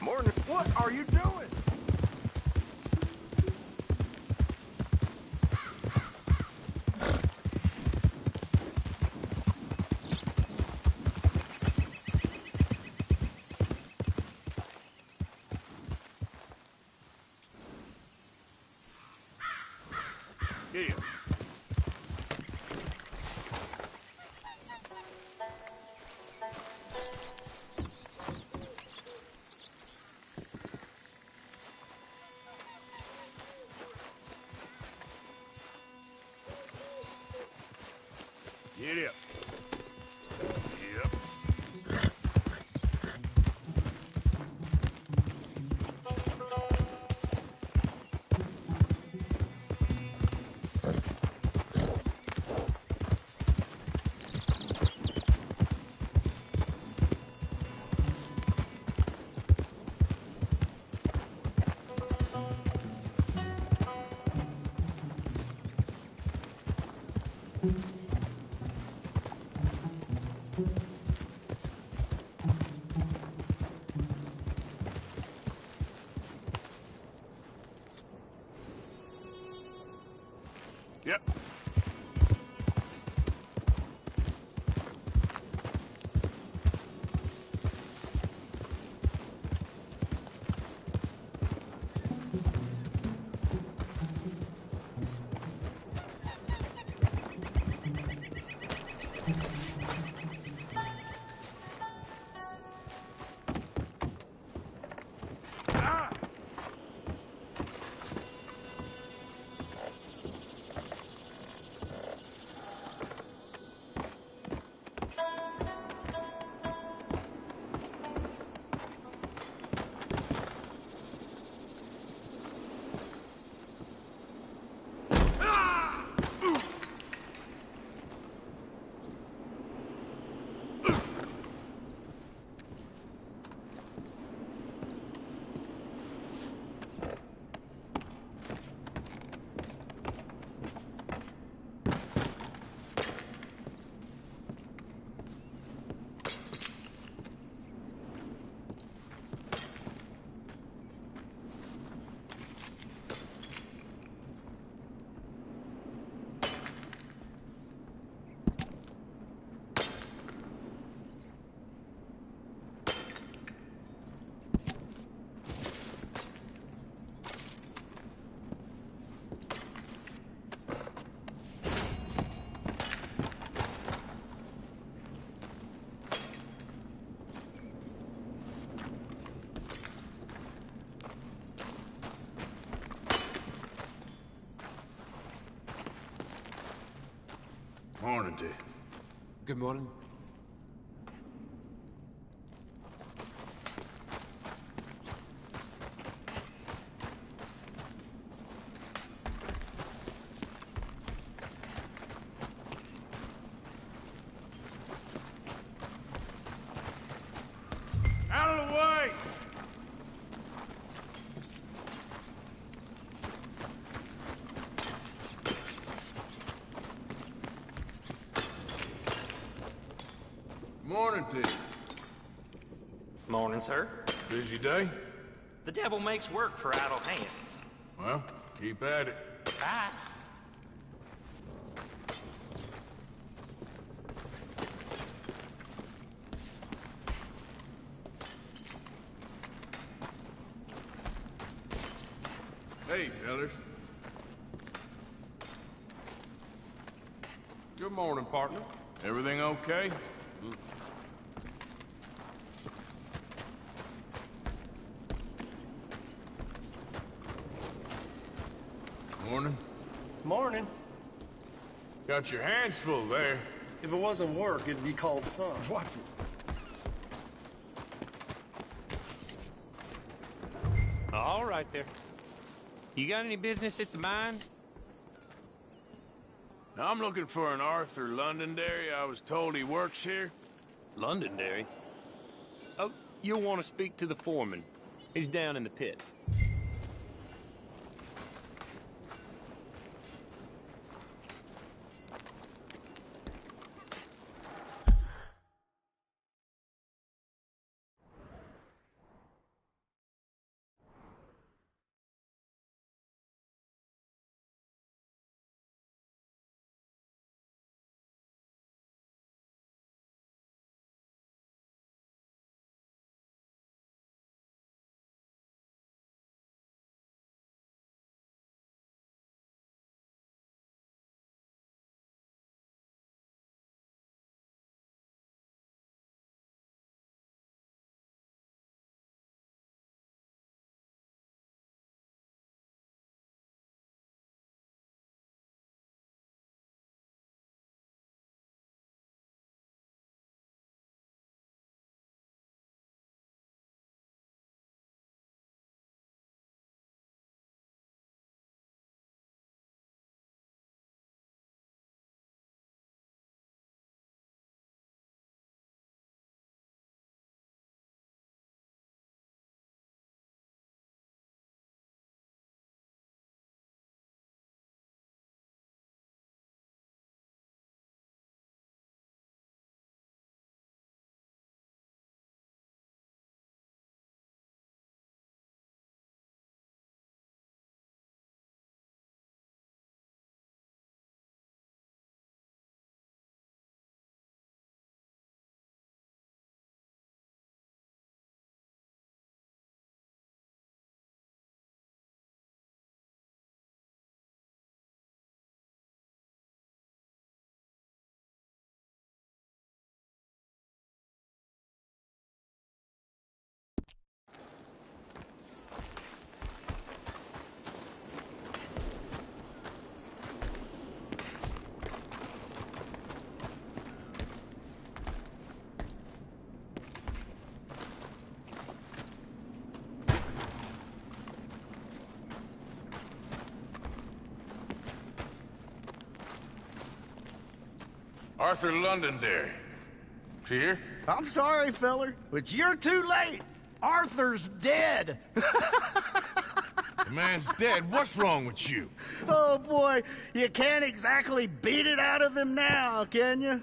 Morning. What are you doing? Here. Get up. Yep. Yep. Morning to you. Good morning. Out of the way! Morning to you. Morning, sir. Busy day? The devil makes work for idle hands. Well, keep at it. Bye. Hey, fellas. Good morning, partner. Everything okay? Morning. Morning. Got your hands full there. If it wasn't work, it'd be called fun. Watch it. All right there. You got any business at the mine? I'm looking for an Arthur Londonderry. I was told he works here. Londonderry? Oh, you'll want to speak to the foreman. He's down in the pit. Arthur Londonderry. She here? I'm sorry, feller, but you're too late. Arthur's dead. The man's dead. What's wrong with you? Oh, boy, you can't exactly beat it out of him now, can you?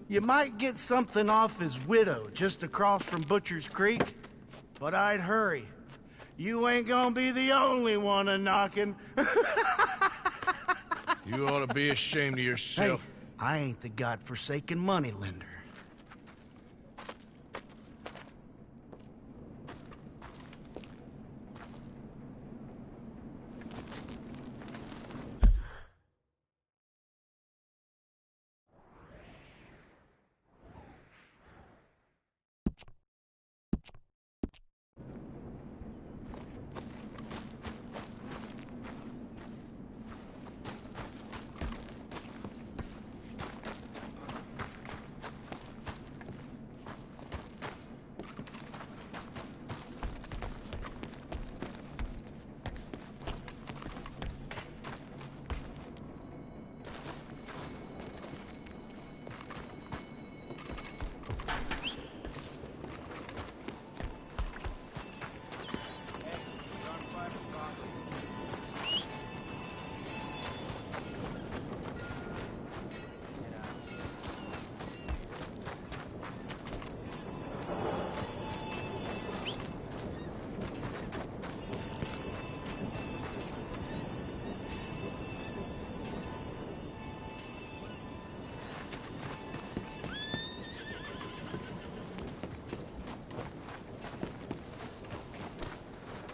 You might get something off his widow just across from Butcher's Creek, but I'd hurry. You ain't gonna be the only one a-knocking. You ought to be ashamed of yourself. Hey, I ain't the godforsaken moneylender.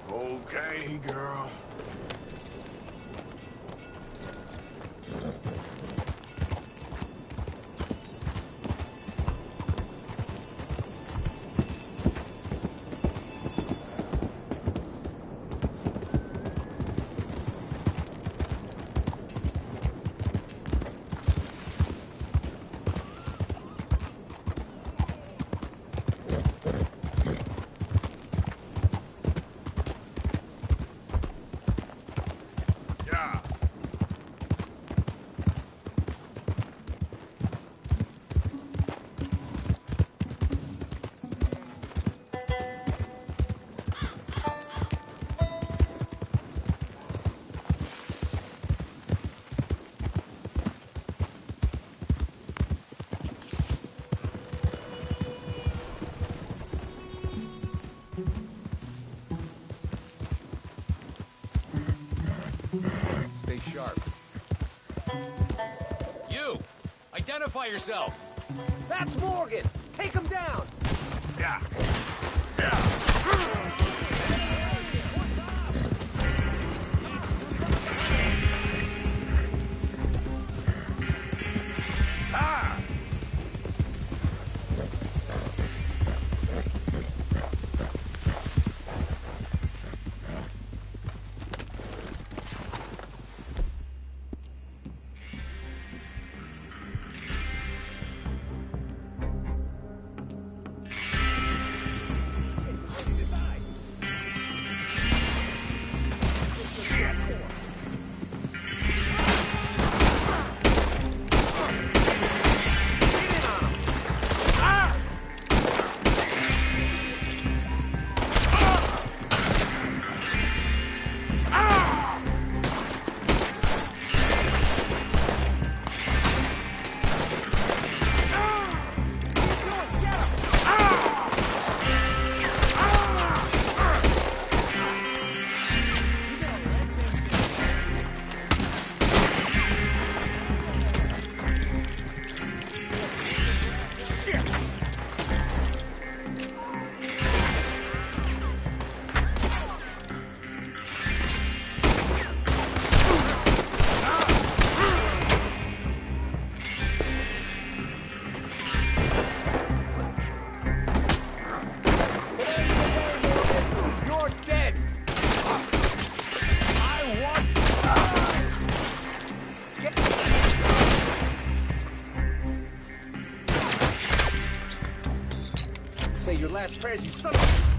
Okay, girl. Stay sharp. You! Identify yourself! That's Morgan! Take him down! Yeah. Say your last prayers, you son of a...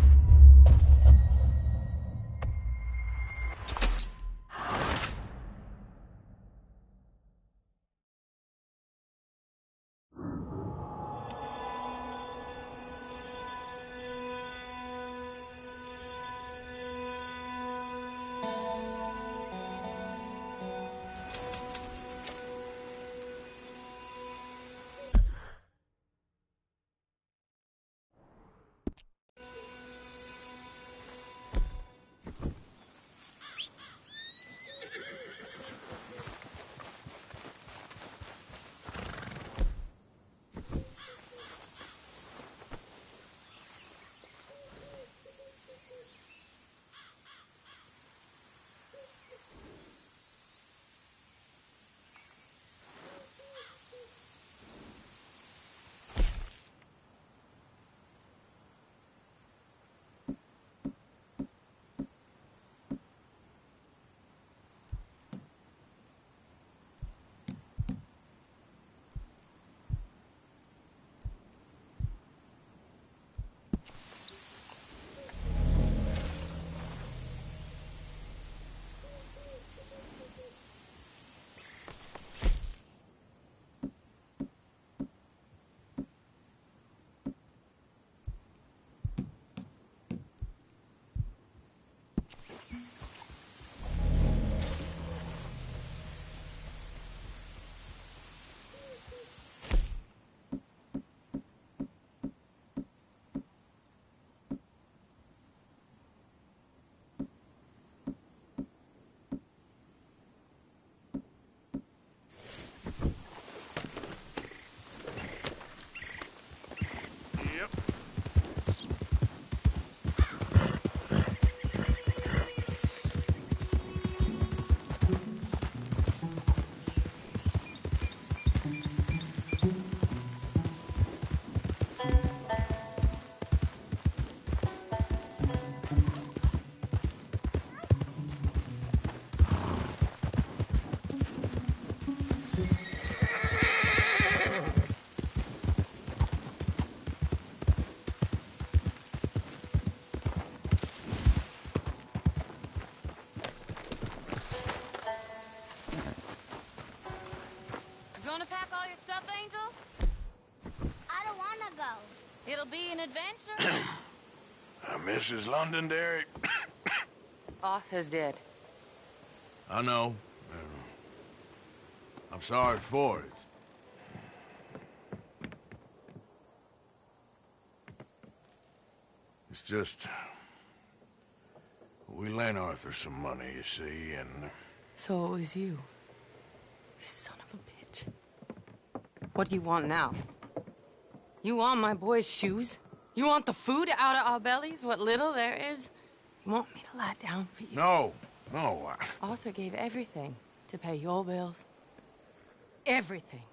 It'll be an adventure. Mrs. Londonderry. Arthur's dead. I know. I'm sorry for it. It's just... we lent Arthur some money, you see, and... So it was you. You son of a bitch. What do you want now? You want my boy's shoes? You want the food out of our bellies, what little there is? You want me to lie down for you? No, no. Arthur gave everything to pay your bills. Everything.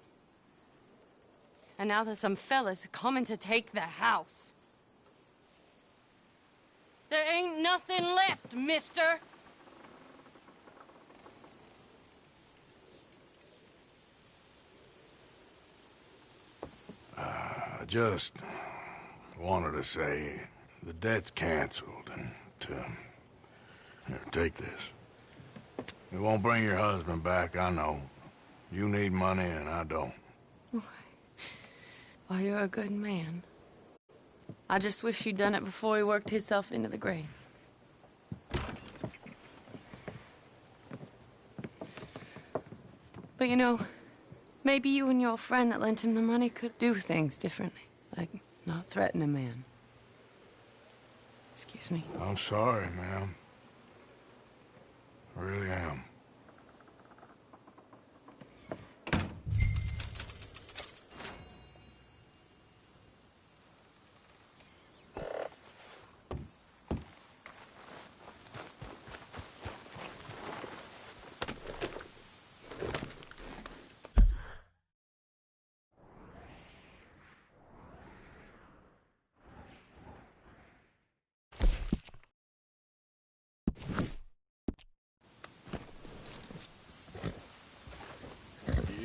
And now there's some fellas coming to take the house. There ain't nothing left, mister. I just wanted to say the debt's canceled and to... Here, take this. It won't bring your husband back, I know. You need money and I don't. Well, you're a good man. I just wish you'd done it before he worked himself into the grave. But you know, maybe you and your friend that lent him the money could do things differently. Like, not threaten a man. Excuse me. I'm sorry, ma'am. I really am.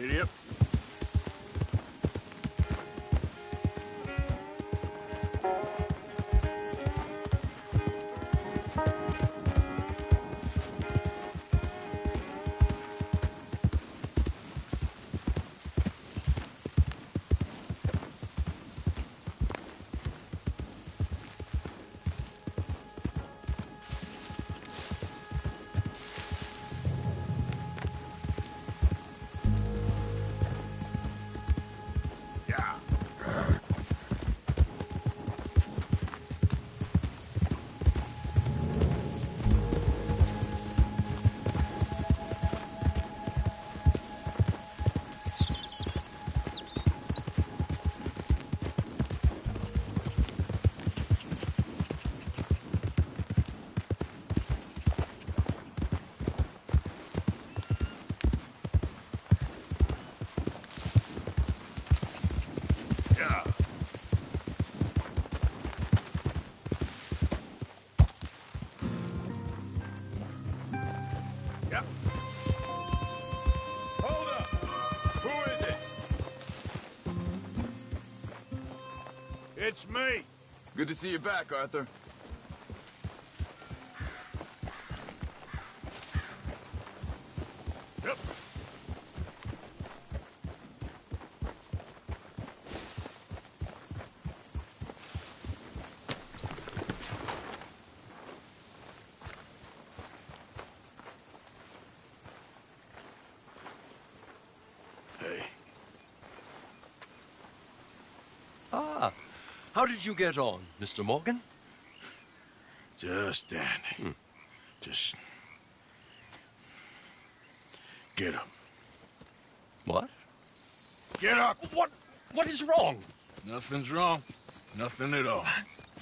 Idiot. It's me. Good to see you back, Arthur. Yep. Hey. Ah. How did you get on, Mr. Morgan? Just dandy. Just... get up. What? Get up! What is wrong? Nothing's wrong. Nothing at all.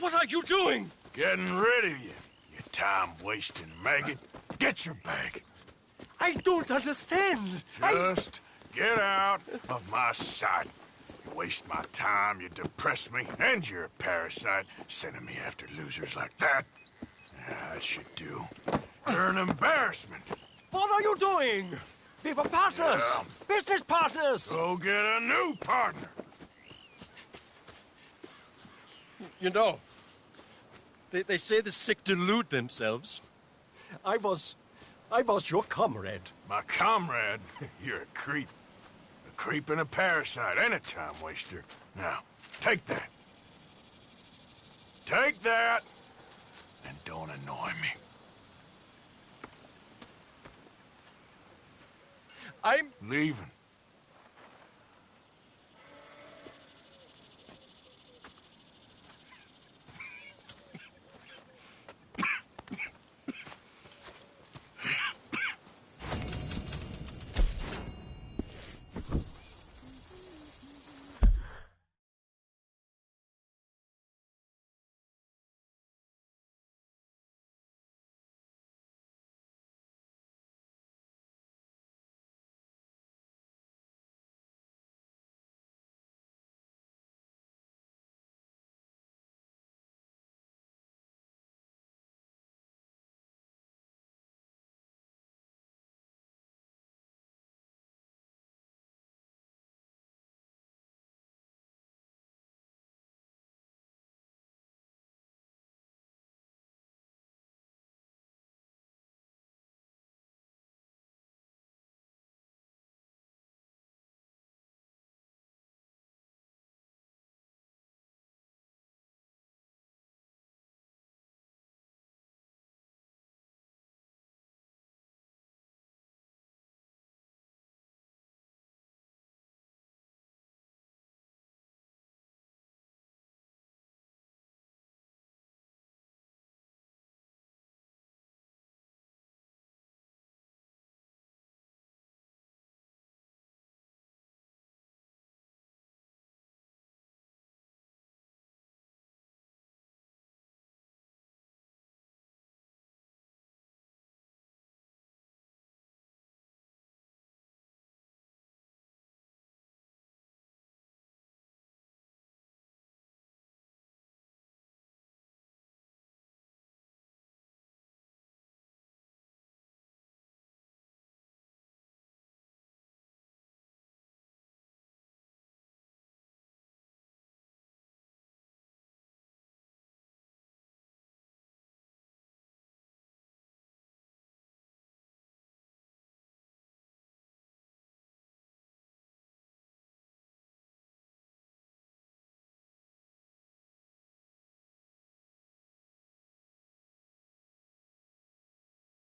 What are you doing? Getting rid of you, you time-wasting maggot. Get your bag. I don't understand. Just get out of my sight. You waste my time, you depress me, and you're a parasite, sending me after losers like that. That should do. You're an embarrassment. What are you doing? We were partners. Yeah. Business partners. Go get a new partner. You know, they say the sick delude themselves. I was your comrade. My comrade? You're a creep. A creep and a parasite and a time waster. Now, take that. Take that, and don't annoy me. I'm leaving.